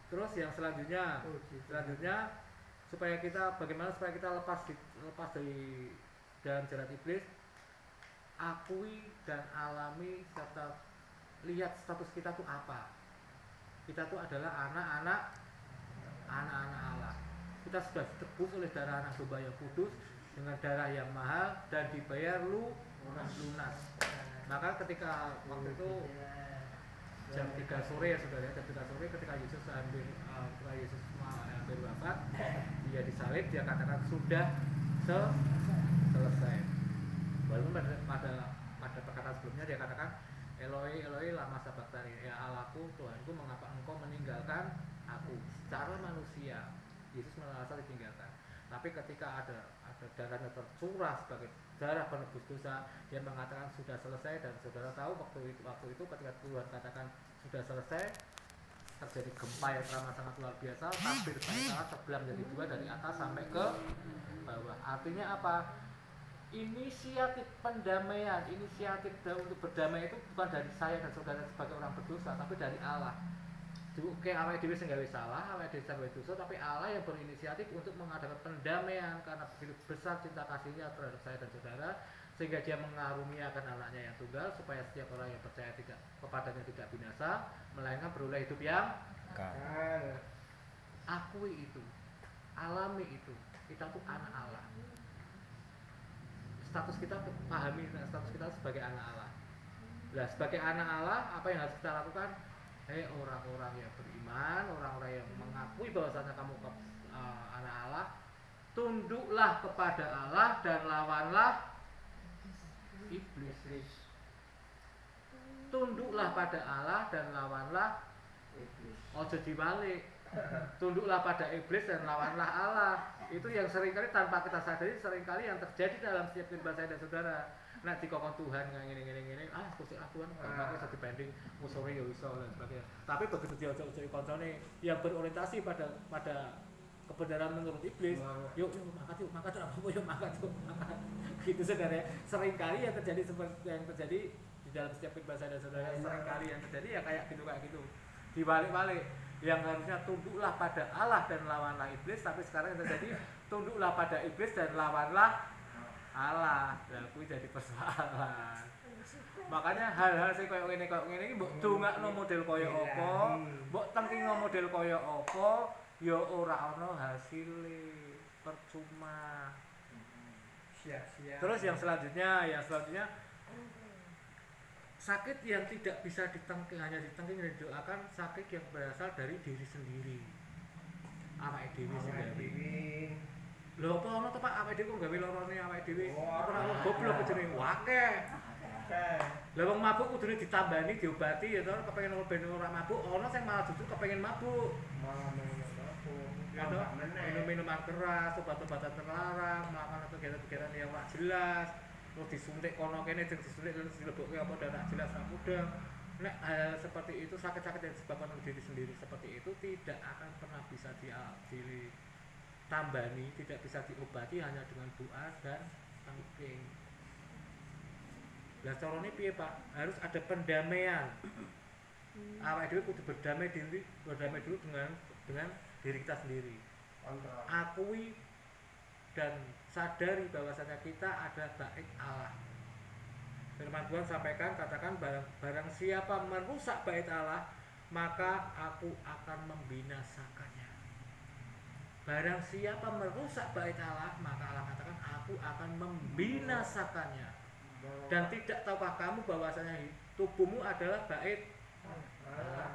Terus yang selanjutnya bagaimana supaya kita lepas dari dalam jerat iblis, akui dan alami serta lihat status kita tuh apa. Kita tuh adalah anak-anak Allah. Kita sudah ditebus oleh darah anak domba yang kudus dengan darah yang mahal dan dibayar lunas. Maka ketika waktu itu jam 3 sore ya saudara, jam 3 sore ketika Yesus hampir wafat, dia disalib, dia katakan sudah selesai. Walaupun pada perkataan sebelumnya dia katakan Eloi Eloi lama sabachthani, ya Allahku Tuhanku mengapa engkau meninggalkan aku. Secara manusia Yesus merasa ditinggalkan, tapi ketika ada darahnya tercurah sebagai darah penebus dosa, dia mengatakan sudah selesai. Dan saudara tahu waktu itu ketika Tuhan katakan sudah selesai, terjadi gempa yang teramat sangat luar biasa, tabir saat terbelah menjadi 2 dari atas sampai ke bawah. Artinya apa? Inisiatif pendamaian, inisiatif untuk berdamai itu bukan dari saya dan saudara sebagai orang berdosa, tapi dari Allah. Oke, awake dhewe sing gawe salah, awake dhewe sing gawe dosa, tapi Allah yang berinisiatif untuk mengadakan pendamaian karena begitu besar cinta kasihnya terhadap saya dan saudara, sehingga dia mengaruniakan anaknya yang tunggal supaya setiap orang yang percaya kepadanya tidak binasa, melainkan beroleh hidup yang kekal. Akui itu, alami itu, kita tuh anak Allah. Status kita pahami status kita sebagai anak Allah. Nah, sebagai anak Allah, apa yang harus kita lakukan? Hei orang-orang yang beriman, orang-orang yang mengakui bahwasanya kamu anak Allah, tunduklah kepada Allah dan lawanlah iblis. Tunduklah pada Allah dan lawanlah iblis. Ojo dibalik. Tunduklah pada iblis dan lawanlah Allah. Itu yang seringkali tanpa kita sadari seringkali yang terjadi dalam setiap kehidupan saya dan saudara. Nah dikokon Tuhan ngene kursi Tuhan gampang iso dibanding musuhe ya iso dan sebagainya. Tapi begitu dia ojo-ojo koncone yang berorientasi pada kebenaran menurut iblis, yuk mangkat gitu saudara. Seringkali yang terjadi seperti yang terjadi di dalam setiap kehidupan saya dan saudara, seringkali yang terjadi ya kayak gitu. Dibalik-balik, yang harusnya tunduklah pada Allah dan lawanlah iblis, tapi sekarang yang terjadi tunduklah pada iblis dan lawanlah Allah. Lah kuwi jadi persoalan. Makanya hal-hal sing koyo ngene iki mbok dongakno model koyo apa, mbok tengkingno model koyo apa, ya ora ana hasile, percuma. Sia-sia. Terus yang selanjutnya sakit yang tidak bisa hanya ditengking dan didoakan, sakit yang berasal dari diri sendiri. Awake dhewe sing gawe. Lho apa ana to Pak awake dhewe kok gawe lorone awake dhewe? Ora goblok jenenge akeh. Lah wong mabuk kudune ditambani diobati ya to, kepengin ben ora mabuk, ana sing malah justru kepengin mabuk. Malah menurut aku. Ya toh, minum-minuman keras, obat-obatan terlarang, melakukan kegiatan-kegiatan yang ora jelas, terus disuntik kono kene, disuntik terus dilebokke apa dan tak jelas tak mudah. Nek seperti itu sakit-sakit yang disebabkan oleh diri sendiri seperti itu tidak akan pernah bisa ditambani, tidak bisa diobati hanya dengan doa dan tangking. Lah carane piye, Pak? Harus ada pendamaian. Awake dhewe kudu berdamai dulu dengan diri kita sendiri. Kontrol. Akui dan sadari bahwasanya kita adalah bait Allah. Firman Tuhan sampaikan, katakan barang siapa merusak bait Allah, maka aku akan membinasakannya. Barang siapa merusak bait Allah, maka Allah katakan aku akan membinasakannya. Dan tidak tahukah kamu bahwasanya tubuhmu adalah bait Allah?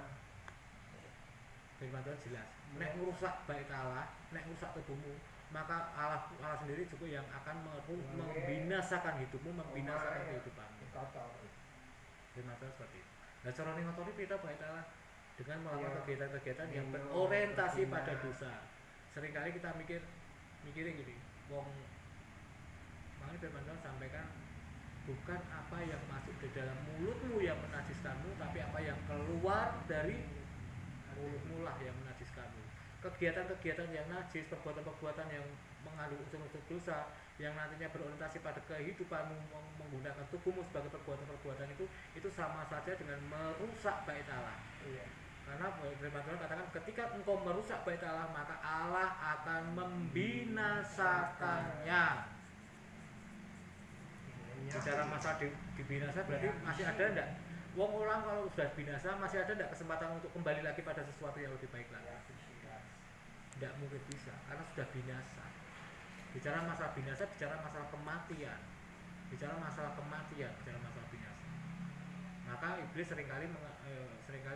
Firman Tuhan jelas. Nek merusak bait Allah, nek merusak tubuhmu, maka Allah sendiri juga yang akan membinasakan hidupmu, membinasakan kehidupanmu. Firman Tuhan seperti itu. Nah, carane ngotori kita bait Allah dengan melakukan kegiatan-kegiatan yang berorientasi pada dosa. Seringkali kita mikirin gini, wong makanya Firman Tuhan sampaikan bukan apa yang masuk di dalam mulutmu yang menajiskanmu, tapi apa yang keluar dari mulutmu lah yang menajiskanmu. Kegiatan-kegiatan yang najis, perbuatan-perbuatan yang mengandung unsur-unsur dosa, yang nantinya berorientasi pada kehidupanmu, menggunakan tubuhmu sebagai perbuatan-perbuatan itu sama saja dengan merusak bait Allah. Iya. Karena Firman Tuhan katakan ketika engkau merusak bait Allah, maka Allah akan membinasakannya. Bicara masa dibinasa berarti masih ada enggak? Wong orang kalau sudah binasa masih ada enggak kesempatan untuk kembali lagi pada sesuatu yang lebih baik lagi? Tidak mungkin bisa karena sudah binasa. Bicara masalah binasa, bicara masalah kematian. Bicara masalah kematian, bicara masalah binasa. Maka iblis seringkali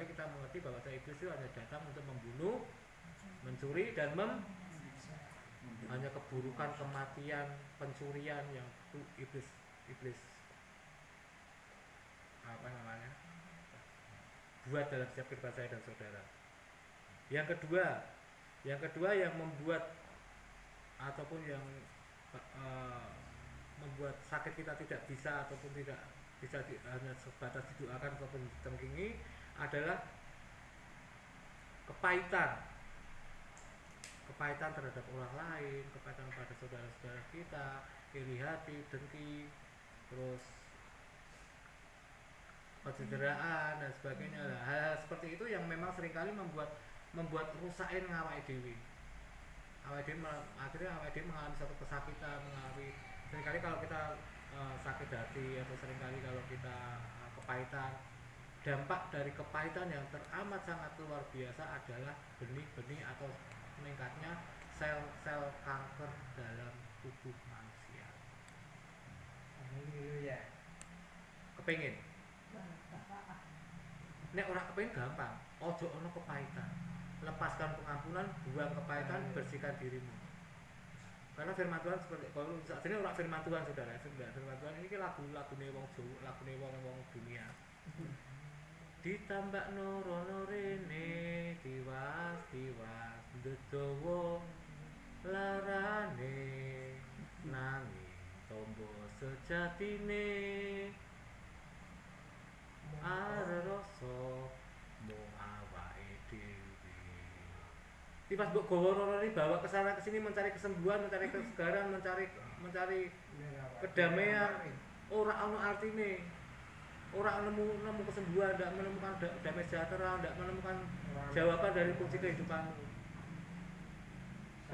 kita mengerti bahwa iblis itu hanya datang untuk membunuh, mencuri dan hanya keburukan, kematian, pencurian yang itu iblis apa namanya buat dalam setiap kehidupan saya dan saudara. Yang kedua yang membuat ataupun yang membuat sakit kita tidak bisa ataupun tidak bisa hanya sebatas didoakan ataupun ditengkingi adalah kepahitan terhadap orang lain, kepahitan pada saudara-saudara kita, iri hati, dengki, terus kecederaan dan sebagainya. Hal seperti itu yang memang seringkali membuat rusakin ngawake dhewe. Akhirnya awake dhewe mengalami satu kesakitan, seringkali kalau kita sakit hati atau seringkali kalau kita kepahitan, dampak dari kepahitan yang teramat sangat luar biasa adalah benih-benih atau meningkatnya sel-sel kanker dalam tubuh manusia. Kepengin? Nek ora kepengin gampang, ojo ono kepahitan. Lepaskan pengampunan, buang kepahitan, bersihkan dirimu. Karena firman Tuhan seperti kalau saat ini orang firman Tuhan saudara, firman Tuhan ini lagu-lagune wong Jawa, lagune wong dunia. Ditambah norono rene, tiwas dedowo larane nanging tombo sejatine are rasa mung awake dhewe. Tiwas mbok gawa rorone bawa ke sana ke sini mencari kesembuhan, mencari kesegaran, mencari kedamaian, ora ono artine. Ora nemu kesembuhan, ndak menemukan damai sejahtera, ndak menemukan jawaban dari kunci kehidupanmu.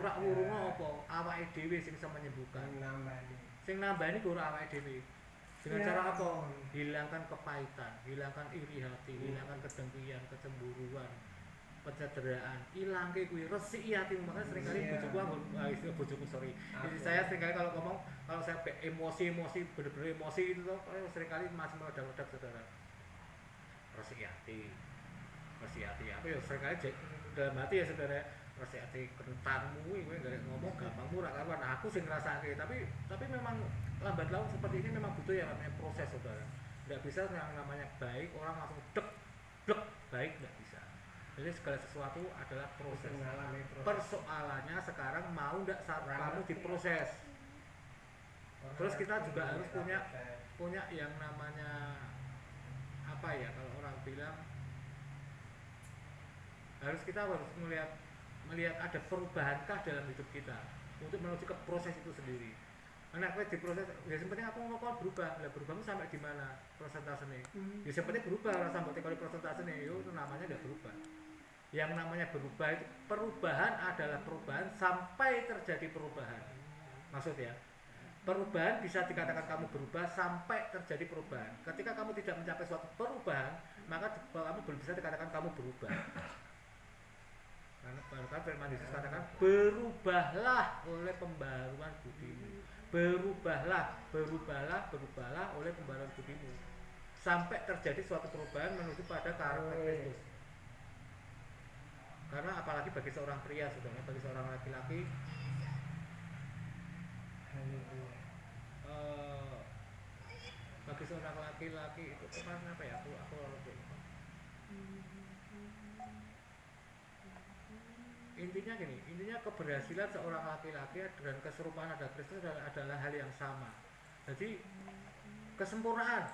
Ora wurunga apa? Awake dhewe sing bisa menyembuhkan. Sing nambani ku ora awake dhewe. Dengan cara apa? Hilangkan kepahitan, hilangkan iri hati, hilangkan kedengkian, kecemburuan, pencederaan, ilangke kuwi, resiki hatimu. Makanya seringkali bojoku sorry. Jadi saya seringkali kalau ngomong, kalau saya emosi bener-bener emosi itu tuh seringkali masih meledak-ledak saudara. Resiki hati apa ya seringkali dalam hati ya saudara. Resiki hati kentangmu kowe gak ngomong gampang ora karuan. Aku sing ngrasake tapi memang lambat laun seperti ini memang butuh yang namanya proses saudara. Nggak bisa yang namanya baik orang langsung dek blek baik, nggak bisa. Jadi segala sesuatu adalah proses. Mengalami proses. Persoalannya sekarang mau nggak kamu diproses. Terus kita juga harus punya yang namanya apa ya, kalau orang bilang kita harus melihat ada perubahankah dalam hidup kita untuk menuju ke proses itu sendiri. Karena aku diproses, ya sebenarnya aku ngomong berubah, lah berubahmu sampai di mana prosentasenya? Ya sebenarnya berubah lah sampai kalau prosentasenya itu namanya nggak berubah. Yang namanya berubah itu perubahan adalah perubahan sampai terjadi perubahan. Maksudnya perubahan bisa dikatakan kamu berubah sampai terjadi perubahan. Ketika kamu tidak mencapai suatu perubahan, maka kamu belum bisa dikatakan kamu berubah. Karena bahkan firman Yesus katakan berubahlah oleh pembaruan budimu. Berubahlah oleh pembaruan budimu. Sampai terjadi suatu perubahan menuju pada karakter Kristus. Karena apalagi bagi seorang pria, saudara, bagi seorang laki-laki, bagi seorang laki-laki itu kemarin apa ya? Aku intinya keberhasilan seorang laki-laki dan keserupaan ada Kristus adalah hal yang sama. Jadi kesempurnaan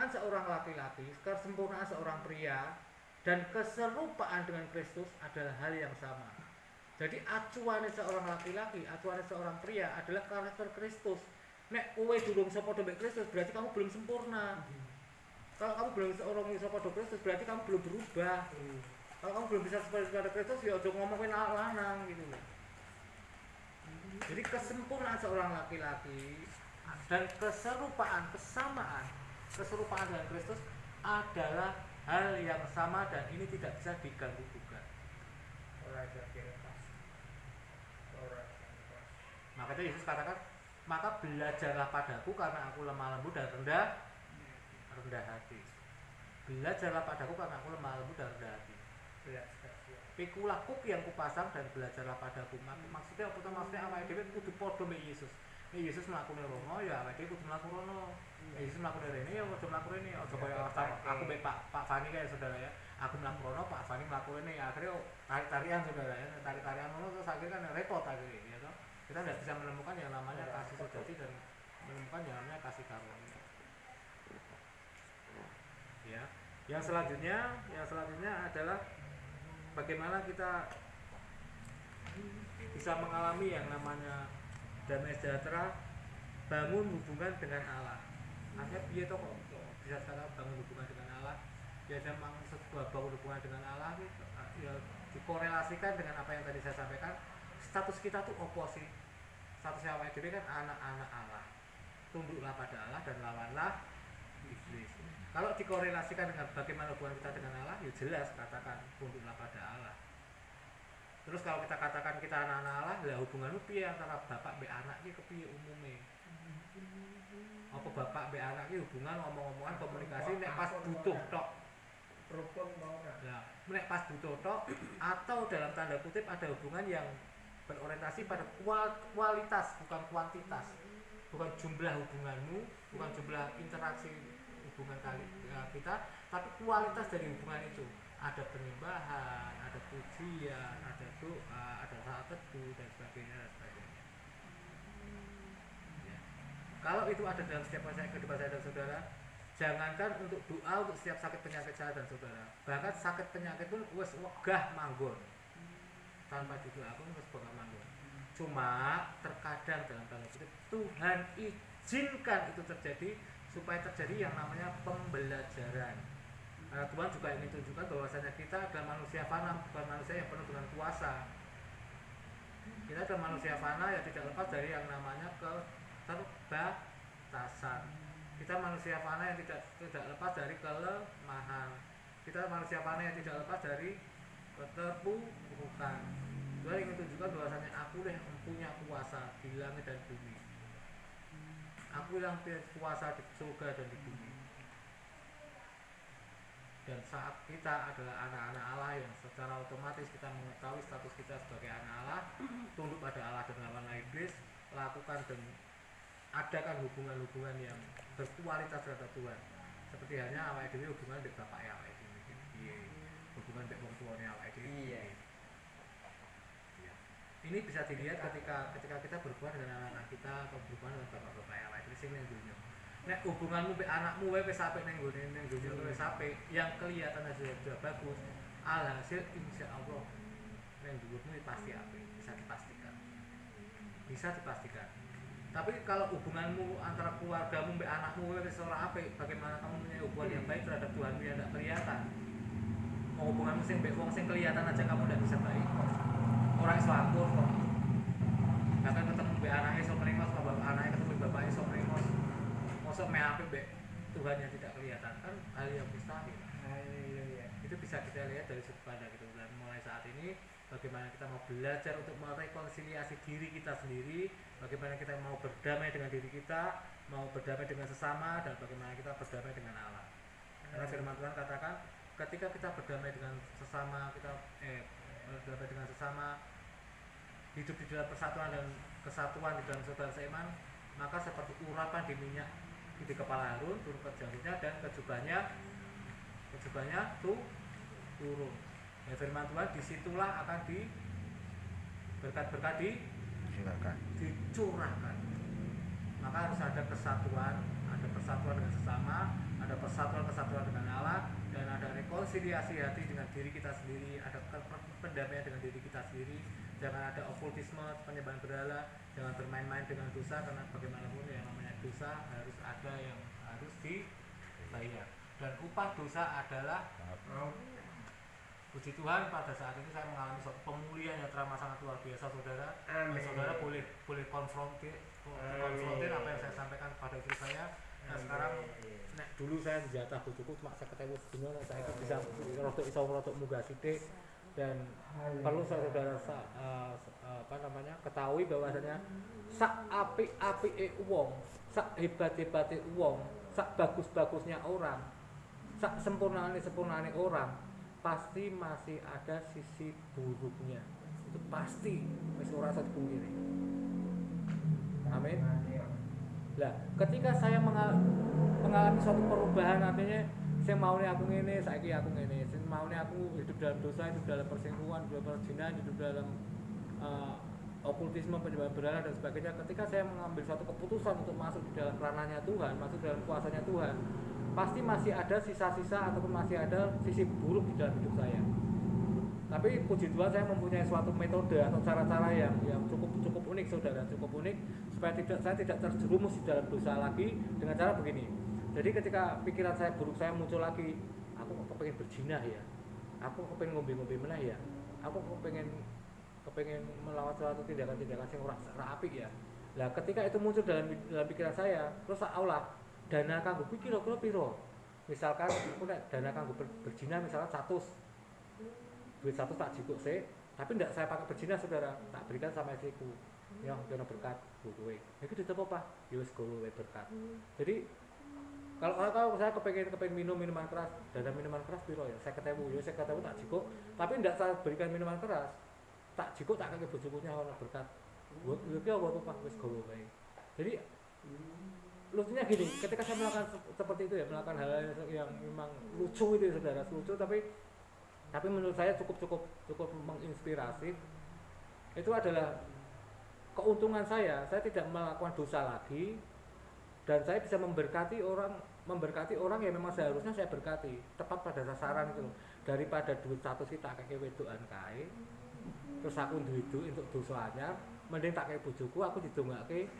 seorang laki-laki, kesempurnaan seorang pria dan keserupaan dengan Kristus adalah hal yang sama. Jadi acuannya seorang laki-laki, acuannya seorang pria adalah karakter Kristus. Nek kowe durung sepadha mbek Kristus berarti kamu belum sempurna. Kalau kamu belum seorang sepadha Kristus berarti kamu belum berubah. Kalau kamu belum bisa seperti Kristus ya udah ngomongin lanang gitu loh. Jadi kesempurnaan seorang laki-laki dan keserupaan dengan Kristus adalah hal yang sama dan ini tidak bisa diganggu gugat. Makanya Yesus katakan, maka belajarlah padaku karena aku lemah lembut dan rendah hati. Belajarlah padaku karena aku lemah lembut dan rendah hati. Pikulah kuk yang kupasang dan belajarlah padaku. Maksudnya apa? Maksudnya awake dhewe kudu padha mek Yesus. Nek Yesus mlakune rono ya awake dhewe kudu mlaku rono. Nek Yesus mlakune rene ya kudu mlaku rene. Aja kaya aku mek Pak Fani kae saudara ya. Aku mlaku rono, Pak Fani mlaku rene. Akhirnya tarik-tarian saudara ya. Tarik-tarian ngono terus akhirnya kan repot akhirnya ya toh. Kita tidak bisa menemukan yang namanya kasih sejati dan menemukan yang namanya kasih karunia. Ya. Yang selanjutnya adalah bagaimana kita bisa mengalami yang namanya damai sejahtera, bangun hubungan dengan Allah. Artinya piye to kok bisa sekarang bangun hubungan dengan Allah? Ya memang sebuah bangun hubungan dengan Allah ya dikorelasikan dengan apa yang tadi saya sampaikan. Status kita tuh opo sih? Statusnya awake dhewe kan anak-anak Allah. Tunduklah pada Allah dan lawanlah iblis. Kalau dikorelasikan dengan bagaimana hubungan kita dengan Allah, ya jelas katakan tunduklah pada Allah. Terus kalau kita katakan kita anak-anak Allah, lah hubunganmu piye antara bapak be anak iki kepiye umume? Apa bapak be anak iki hubungan ngomong-ngomongan komunikasi nek pas butuh tok. Rukun mau ora? Nah, nek pas butuh tok atau dalam tanda kutip ada hubungan yang berorientasi pada kualitas bukan kuantitas. Bukan jumlah hubunganmu, bukan jumlah interaksi hubungan kita, tapi kualitas dari hubungan itu. Ada penyembahan, ada pujian, ada doa, ada saat teduh dan sebagainya. Ya. Kalau itu ada dalam setiap kehidupan saya dan saudara, jangankan untuk doa untuk setiap sakit penyakit saya dan saudara, bahkan sakit penyakit pun wes wegah manggon tanpa didoakan wes wegah manggon. Cuma terkadang dalam tanda kutip Tuhan izinkan itu terjadi supaya terjadi yang namanya pembelajaran. Tuhan juga ingin tunjukkan bahwasanya kita adalah manusia fana, bukan manusia yang penuh dengan kuasa. Kita adalah manusia fana yang tidak lepas dari yang namanya keterbatasan. Kita manusia fana yang tidak lepas dari kelemahan. Kita manusia fana yang tidak lepas dari keterpurukan. Tuhan ingin tunjukkan bahwasanya aku yang mempunyai kuasa di langit dan bumi. Aku yang punya kuasa di surga dan di bumi. Dan saat kita adalah anak-anak Allah yang secara otomatis kita mengetahui status kita sebagai anak Allah, tunduk pada Allah dan lawan iblis, lakukan dan adakan hubungan-hubungan yang berkualitas terhadap Tuhan. Seperti halnya awake dhewe hubungan dengan bapak awake dhewe piye, hubungan dengan wong tuane awake dhewe. Iya. Iya. Ini bisa dilihat ketika kita berhubungan dengan anak kita atau berhubungan dengan bapak-bapak awake dhewe sing ning dunya. Nek hubunganmu mbek anakmu wae wis apik ning gone ning dunya wis apik, yang kelihatan sudah bagus, alhasil insyaallah ning dhuwurmu pasti apik, bisa dipastikan. Bisa dipastikan. Tapi kalau hubunganmu antara keluargamu mbek anakmu wis ora apik, bagaimana kamu punya hubungan yang baik terhadap Tuhanmu yang tidak kelihatan? Mau hubunganmu sing mbek wong sing kelihatan aja kamu tidak bisa baik. Orang iso akur kok. Bahkan ketemu mbek anake iso mrengos, bapak anake ketemu bapake iso mrengos. Mosok me apik mbek Tuhan yang tidak kelihatan kan hal yang mustahil. Haleluya. Itu bisa kita lihat dari sudut pandang gitu. Dan mulai saat ini bagaimana kita mau belajar untuk merekonsiliasi diri kita sendiri, bagaimana kita mau berdamai dengan diri kita, mau berdamai dengan sesama, dan bagaimana kita berdamai dengan Allah. Karena firman Tuhan katakan, ketika kita berdamai dengan sesama, berdamai dengan sesama, hidup di dalam persatuan dan kesatuan di dalam saudara seiman, maka seperti urapan di minyak di kepala Harun turun ke jangkutnya dan kejubahnya turun. Ya, firman Tuhan disitulah akan berkat-berkat dicurahkan. Maka harus ada kesatuan dengan sesama, ada kesatuan dengan Allah, dan ada rekonsiliasi hati dengan diri kita sendiri, ada pendamaian dengan diri kita sendiri. Jangan ada okultisme, penyembahan berhala, jangan bermain-main dengan dosa, karena bagaimanapun yang namanya dosa harus ada yang harus dibayar. Dan upah dosa adalah puji Tuhan, pada saat ini saya mengalami suatu pemulihan yang teramat sangat luar biasa, saudara. Saudara boleh konfrontir apa yang saya sampaikan pada istri saya. Nah sekarang, nek dulu saya dijatah bojoku cuma saya ketemu dino, saya bisa rotok munggah sithik, dan perlu saudara ketahui bahwasanya sak apik-apike wong, sak hebat-hebate wong, sak bagus-bagusnya orang, sak sempurnane orang, pasti masih ada sisi buruknya. Itu pasti, wis ora usah dipungkiri. Amin. Lah, ketika saya mengalami suatu perubahan, artinya saya maunya aku ngene, saiki aku ngene, saya maunya aku hidup dalam dosa, hidup dalam perselingkuhan, hidup dalam perzinahan, hidup dalam okultisme, penyembahan berhala dan sebagainya. Ketika saya mengambil suatu keputusan untuk masuk di dalam ranahnya Tuhan, masuk dalam kuasanya Tuhan, pasti masih ada sisa-sisa ataupun masih ada sisi buruk di dalam hidup saya. Tapi puji Tuhan saya mempunyai suatu metode atau cara-cara yang cukup unik, saudara, cukup unik supaya saya tidak terjerumus di dalam dosa lagi dengan cara begini. Jadi ketika pikiran saya buruk saya muncul lagi, aku kok kepengen berzina ya, aku kepengen ngombe-ngombe meneh ya, aku kepengen melawan suatu tindakan-tindakan yang ora apik ya. Lah ketika itu muncul dalam pikiran saya, terus Allah dana kanggo kuwi kira-kira piro? Misalkan aku nek dana kanggo berzina misalkan 100. Duit 100 tak jikuk sik, tapi ndak saya pakai berzina, saudara. Tak berikan sama istriku. Ya, kena berkat kowe. Iki duit apa, Pak? Ya wis kowe berkat. Jadi kalau saya kepengen minuman keras, dana minuman keras piro ya? 50.000, ya 50.000 tak jikuk, tapi ndak saya berikan minuman keras. Tak jikuk tak kakek bojoku ono berkat. Lho ki apa Pak? Wis kowe wae. Jadi lucunya gini, ketika saya melakukan seperti itu ya, melakukan hal yang memang lucu itu ya, saudara, lucu tapi menurut saya cukup menginspirasi. Itu adalah keuntungan saya tidak melakukan dosa lagi, dan saya bisa memberkati orang yang memang seharusnya saya berkati, tepat pada sasaran itu. Daripada duit 100 tak kakek wedokan kae, terus aku duit untuk dosa anyar, mending tak kakek bojoku, aku didongake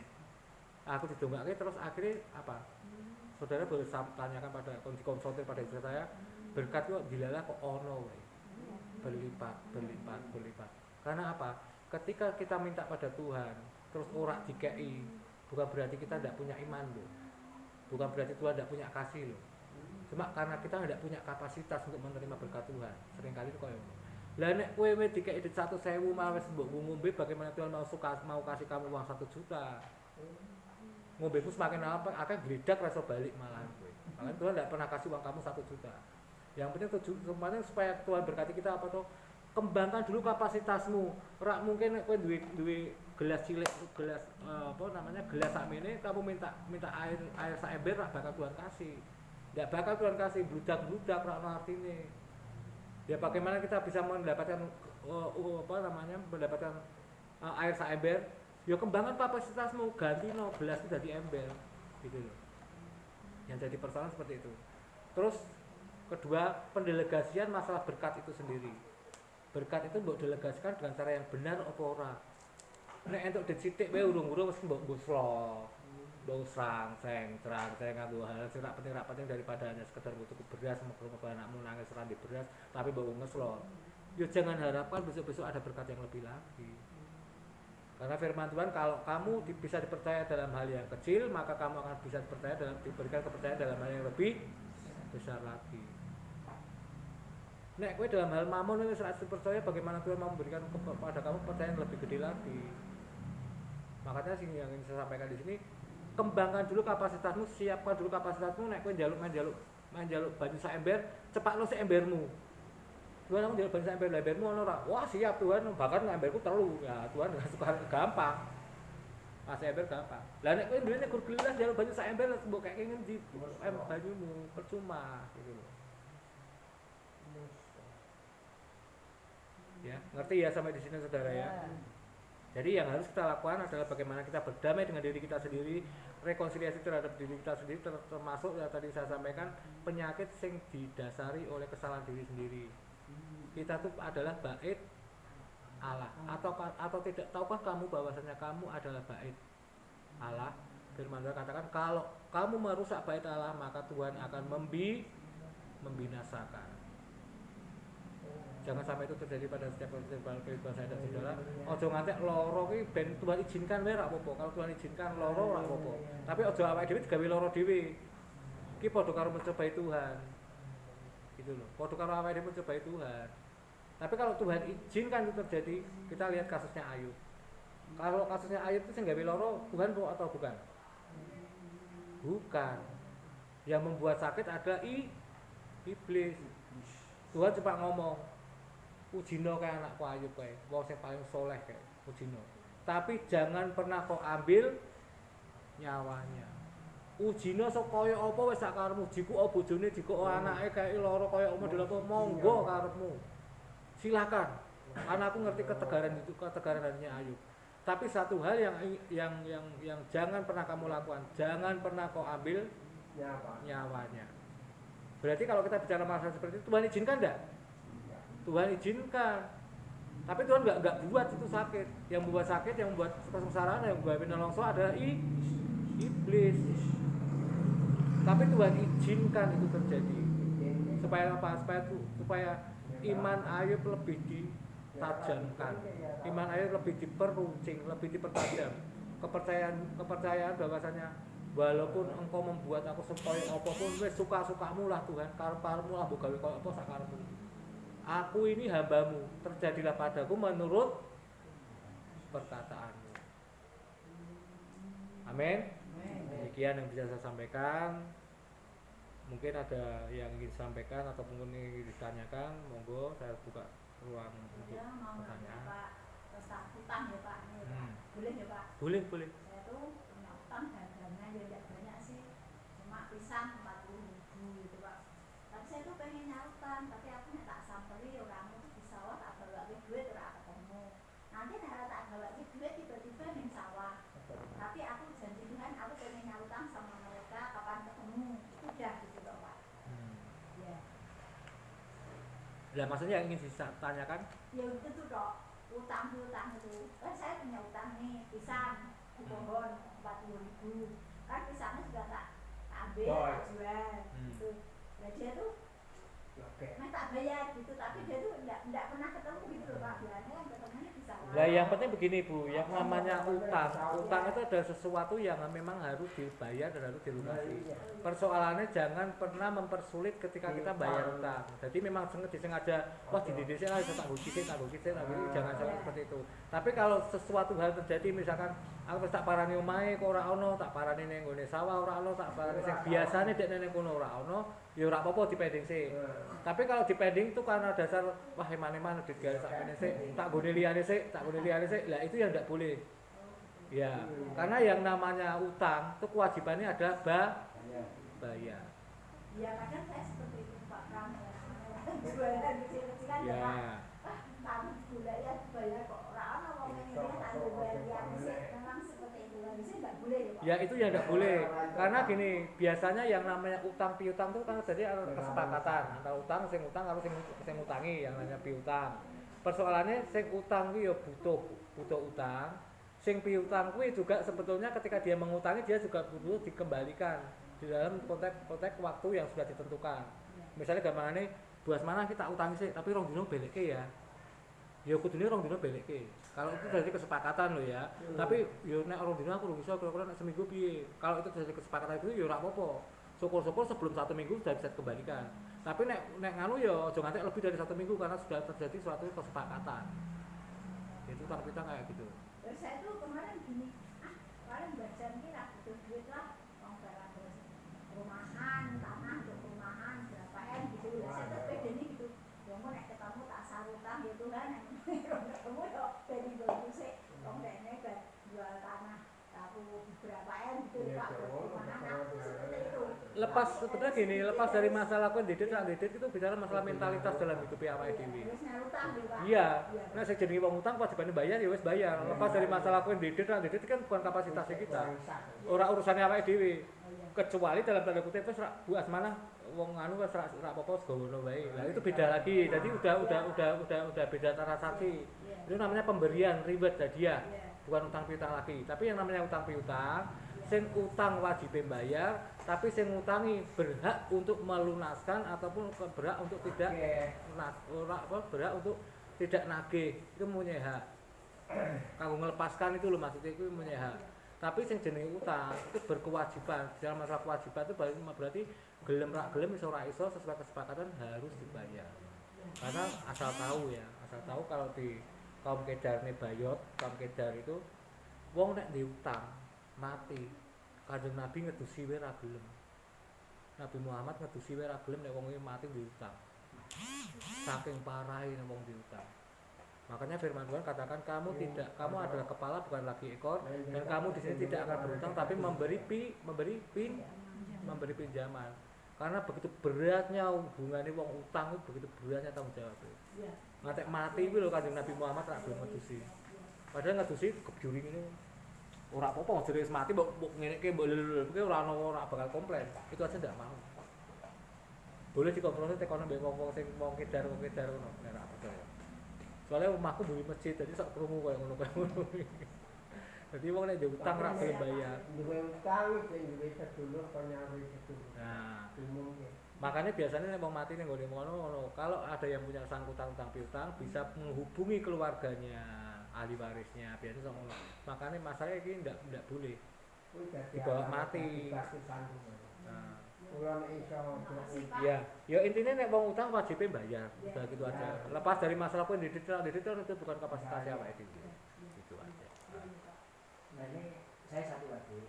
terus akhirnya apa? Saudara boleh tanyakan pada konfrontir pada istri saya, berkat kok dilalah kok ono wae. Berlipat. Karena apa? Ketika kita minta pada Tuhan, terus ora dikei, bukan berarti kita tidak punya iman loh. Bukan berarti Tuhan tidak punya kasih loh. Cuma karena kita tidak punya kapasitas untuk menerima berkat Tuhan. Seringkali itu koyo. Lah nek kowe dikei 100.000 malah wis mbok ngombe, bagaimana Tuhan mau kasih kamu uang 1 juta? Ngombemu semakin akan geledak rasa balik malahan kowe. Makanya Tuhan tidak pernah kasih uang kamu 1 juta. Yang penting semuanya supaya Tuhan berkati kita apa tuh? Kembangkan dulu kapasitasmu. Ora mungkin kowe duwe gelas cilik, gelas gelas sakmene kamu minta air sak ember rak bakal Tuhan kasih. Nggak bakal Tuhan kasih bludak-bludak rak ono artine. Ya bagaimana kita bisa mendapatkan mendapatkan air sak ember? Ya kembangkan kapasitasmu, ganti gelas itu jadi ember gitu loh. Yang jadi persoalan seperti itu. Terus kedua, pendelegasian masalah berkat itu sendiri. Berkat itu mbok delegasikan dengan cara yang benar apa ora. Nek entuk dicitik wae urung-urung wis mbok buslo. Mbok srangseng nganggo hal sing rak penting daripada hanya sekedar butuh beras mergo anakmu nangis ora di beras, tapi mbok ngeslo. Yo jangan harapkan besok-besok ada berkat yang lebih lagi. Karena firman Tuhan kalau kamu bisa dipercaya dalam hal yang kecil, maka kamu akan bisa diberikan kepercayaan dalam hal yang lebih besar lagi. Nek kowe dalam hal mamon wis ora dipercaya, bagaimana Tuhan mau memberikan kepada kamu kepercayaan yang lebih gede lagi. Makanya sing yang ingin saya sampaikan di sini, kembangkan dulu kapasitasmu, siapkan dulu kapasitasmu. Nek kowe main jaluk banyu sak ember, cepakno sak embermu. Tuhan aku njaluk banyu sak embermu ono ora? Wah, siap Tuhan, bahkan emberku telu. Ya, Tuhan enggak suka gampang. Pas ember gampang. Lah nek kowe duwe gur gelas njaluk banyu sak ember mbok kaya ngendi banyumu percuma gitu loh. Ya, ngerti ya sampai di sini saudara ya. Jadi yang harus kita lakukan adalah bagaimana kita berdamai dengan diri kita sendiri, rekonsiliasi terhadap diri kita sendiri, termasuk yang tadi saya sampaikan penyakit sing didasari oleh kesalahan diri sendiri. Kita tuh adalah bait Allah atau tidak tahukah kamu bahwasanya kamu adalah bait Allah? Firman Tuhan katakan kalau kamu merusak bait Allah maka Tuhan akan membinasakan. Jangan sampai itu terjadi pada setiap kehidupan saya dan saudara. Ojo ngantek loro ki ben Tuhan izinkan wae ra apa-apa. Kalau Tuhan izinkan loro ra apa-apa. Tapi ojo awake dhewe digawe loro dhewe. Ki padha karo mencobai Tuhan. Gitu loh. Padha karo awake dhewe mencobai Tuhan. Tapi kalau Tuhan izinkan itu terjadi, kita lihat kasusnya Ayub. Kalau kasusnya Ayub itu sing gawe loro Tuhan atau bukan? Bukan. Yang membuat sakit adalah iblis. Tuhan cuma ngomong, ujino kayak anakku Ayub kayak, wong sing paling soleh kayak ujino. Tapi jangan pernah kau ambil nyawanya. Ujino sok kaya apa wis sak karepmu, jiku bojone, jiku anake kayak loro kaya model apa monggo karepmu. Silakan. Karena aku ngerti ketegaran hatinya Ayub. Tapi satu hal yang jangan pernah kamu lakukan, jangan pernah kau ambil nyawanya. Berarti kalau kita bicara masalah seperti itu, Tuhan izinkan enggak? Tuhan izinkan. Tapi Tuhan enggak buat itu sakit. Yang membuat sakit, yang membuat kesengsaraan, yang membuat nolongso adalah iblis. Tapi Tuhan izinkan itu terjadi. Supaya apa? Supaya iman Ayub lebih ditajamkan. Iman Ayub lebih diperuncing, lebih dipertajam. Kepercayaan bahwasanya walaupun engkau membuat aku supaya apapun wis suka-sukamu lah Tuhan, karep-karepmu lah mbok gawe koyo apa sak karepmu. Aku ini hambamu, terjadilah padaku menurut perkataanmu. Amin. Demikian yang bisa saya sampaikan. Mungkin ada yang ingin disampaikan atau mungkin ingin ditanyakan, monggo saya buka ruang untuk pertanyaan. Pak, terus utang ya Pak, ini Pak. Boleh ya Pak? Boleh. Saya tuh punya utang dagangan ya tidak banyak sih, cuma pisang 40.000 gitu Pak. Tapi saya tuh pengen nyautan, tapi aku tak samperi orang itu di sawah tak bawa duit ora ketemu. Nanti nek tak bawa duit tiba-tiba ning sawah. Tapi aku janji Tuhan aku pengen nyautang sama mereka kapan ketemu. Itu udah gitu loh Pak. Ya. Lah maksudnya yang ingin ditanyakan? Ya itu tuh dok, utang itu. Kan saya punya utang nih, pisang di pohon 40.000. Kan pisangnya sudah tak ambil, tak jual. Gitu. Nah dia tuh tak bayar gitu, tapi dia tuh enggak pernah ketemu gitu loh Pak. Biasanya kan ketemunya di sawah. Lah yang penting begini Bu, yang namanya utang itu adalah sesuatu yang memang harus dibayar dan harus dilunasi. Persoalannya jangan pernah mempersulit ketika kita bayar utang. Jadi memang disengaja, wah di desa lah tak gukit, jangan seperti itu. Tapi kalau sesuatu hal terjadi, misalkan aku tak parani omahe kok ora ono, tak parani ning nggone sawah ora ono, tak parani sing biasane dek ning kono ora ono, ya ora apa-apa dipending sih. Tapi kalau dipending itu karena dasar wah eman-eman digawe sakmene sik, tak gone liyane sik, lah itu yang ndak boleh. Ya, karena yang namanya utang itu kewajibannya adalah bayar. Iya kadang saya seperti itu Pak Pram ya. Jualan kecil-kecilan ya Pak. Ya, Kamu gula ya bayar kok orang ngomong ini tak bayar sih memang seperti itu harusnya nggak boleh ya Pak. ya itu yang tidak boleh. Karena gini, biasanya yang namanya utang piutang itu kan jadi ada kesepakatan antara utang karo sing utangi yang namanya piutang. Persoalannya sing utang kuwi ya butuh utang. Sing piutang kuwi juga sebetulnya ketika dia mengutangi dia juga butuh dikembalikan di dalam konteks waktu yang sudah ditentukan. Misalnya gampangannya buas mana kita utangi sih tapi rong dino belekke ya. Ya kudune rong dino belekke. Kalau itu dari kesepakatan loh ya. Tapi yo nek rong dino aku rung iso kira-kira nek seminggu piye. Kalau itu dari kesepakatan itu ya ora apa-apa. Syukur-syukur sebelum 1 minggu sudah bisa dikembalikan. Tapi nek nganu ya aja nganti lebih dari 1 minggu karena sudah terjadi suatu kesepakatan. Itu utang piutang kayak gitu. Terus saya tuh kemarin gini, kemarin baca nih lah butuh duit lah, mau barang rumahan, tanah untuk perumahan berapa M gitu. Saya tuh pede nih gitu. Ya mau nek ketemu tak sarutang ya Tuhan, nek ketemu ya dari bagus sih. Wong dekne jual tanah aku berapa M gitu Pak perumahan aku seperti itu. Lepas sebenarnya gini, lepas dari masalah kredit itu bicara masalah mentalitas dalam hidup awake dhewe. Terus nyarutang gitu Pak. Iya, nek sing jenenge wong utang kewajibannya bayar ya wis bayar. Lepas dari masalah kredit kan bukan kapasitasnya kita. Ora urusannya awake dhewe. Kecuali dalam tanda kutip wis Bu Asmana wong anu wis ora apa-apa segono wae. Lah itu beda lagi. Jadi udah beda transaksi. Itu namanya pemberian reward hadiah. Bukan utang piutang lagi. Tapi yang namanya utang piutang, sing utang wajib bayar, tapi sing ngutangi berhak untuk melunaskan ataupun berhak untuk tidak berhak untuk tidak nagih. Itu punya hak. Kanggo melepaskan itu loh maksudnya itu punya hak. Tapi sing jenenge utang itu berkewajiban. Dalam masalah kewajiban itu berarti gelem rak gelem iso ora iso sesuai kesepakatan harus dibayar. Karena asal tahu kalau di kaum kedar nih bayot, kaum kedar itu wong nek diutang mati. Kanjeng Nabi ngedusi wae ra gelem. Nabi Muhammad ngedusi wae ra gelem nek wong iki mati diutang. Saking parahe nek wong diutang. Makanya firman Tuhan katakan kamu adalah kepala bukan lagi ekor dan kamu di sini tidak akan berutang tapi memberi pinjaman. Karena begitu beratnya hubungannya wong utang itu begitu beratnya tanggung jawabnya. Ngantek mati kuwi lho Kanjeng Nabi Muhammad ra gelem ngedusi. Padahal ngedusi kejuring ini ora apa-apa jadi wis mati mbok ngene iki mbok lelel ora bakal komplain. Itu aja ndak mau. Boleh dikonfrontasi tekono mbek wong sing wong kedar ngono nek ora percaya. Soalnya rumahku beli masjid jadi sok krungu koyo ngono. Jadi wong nek diutang ra gelem bayar. Duwe utang duwe sedulur kok nyawi sedulur. Nah, bingung ya. makanya biasanya nek wong mati ning nggone ngono kalau ada yang punya sangkutan utang piutang bisa menghubungi keluarganya, ahli warisnya biasanya sama ngono. Makanya masalahnya ini ndak boleh dibawa mati. Nah, Ulang iso ya, ya intinya nek wong utang wajibnya bayar, udah gitu aja. Lepas dari masalah kredit itu bukan kapasitasnya awake dhewe. Gitu aja. Nah ini saya satu lagi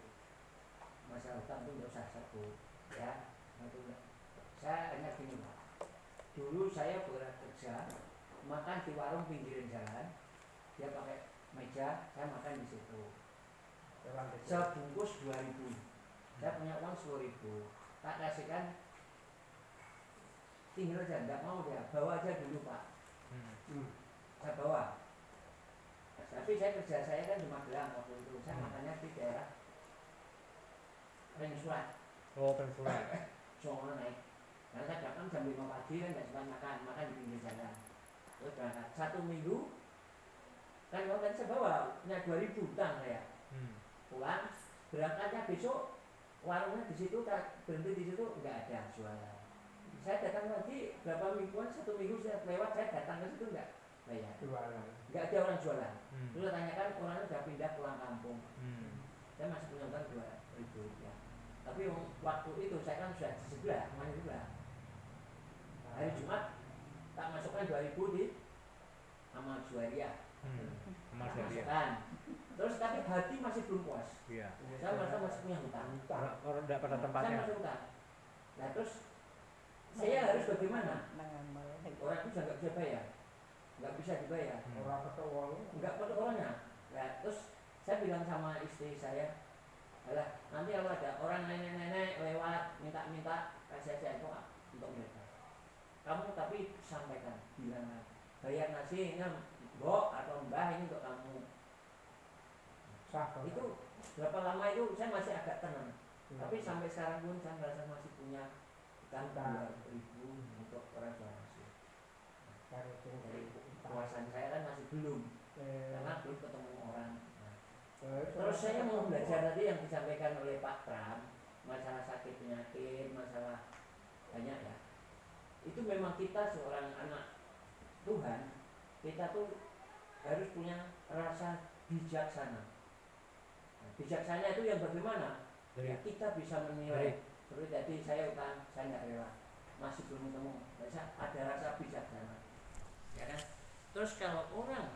masalah utang itu nggak usah satu ya saya hanya gini Pak, dulu saya bekerja makan di warung pinggiran jalan, dia pakai meja, saya makan di situ sebungkus 2.000, saya punya uang 10.000, tak kasihkan tinggal aja, nggak mau dia bawa aja dulu Pak. Saya bawa. Tapi saya kerja saya kan di Magelang waktu itu, saya makannya di daerah Pengsurat. Oh, Pengsurat. Soalnya naik. Karena saya datang jam 5 pagi kan nggak sempat makan di pinggir jalan. Terus berangkat 1 minggu, kan kalau tadi saya bawa punya 2.000 utang saya. Pulang, berangkatnya besok warungnya di situ, berhenti di situ nggak ada jualan. Saya datang lagi berapa mingguan, 1 minggu saya lewat, saya datang ke situ nggak bayar. Nggak ada orang jualan. Terus tanyakan orangnya sudah pindah pulang kampung. Saya masih punya utang 2.000 ya. Tapi waktu itu saya kan sudah di sebelah, kemarin sebelah. Hari Jumat tak masukkan 2.000 di amal juariah. Amal juariah. Terus tapi hati masih belum puas. Iya. Saya merasa masih punya hutang. Orang tidak pada tempatnya. Saya masih hutang. Nah terus saya harus bagaimana? Orang itu sudah nggak bisa bayar, nggak bisa dibayar. Orang ketemu Nggak pada orangnya. Nah terus Saya bilang sama istri saya, alah nanti kalau ada orang nenek-nenek lewat minta-minta kasih aja itu untuk mereka. Kamu tapi sampaikan, bilang bayar nasinya mbok atau mbah ini untuk kamu. Sah. Itu berapa lama itu saya masih agak tenang. Tapi sampai sekarang pun saya merasa masih punya utang 2.000 untuk orang tua nasi. Dari kekuasaan saya kan masih belum, karena belum ketemu orang. Terus saya mau belajar tadi yang disampaikan oleh Pak Pram, masalah sakit penyakit, masalah banyak ya. Itu memang kita seorang anak Tuhan, kita tuh harus punya rasa bijaksana. Nah, bijaksana itu yang bagaimana? Ya, kita bisa menilai. Seperti tadi saya utang, saya nggak rela, masih belum ketemu. Saya ada rasa bijaksana, ya kan? Terus kalau orang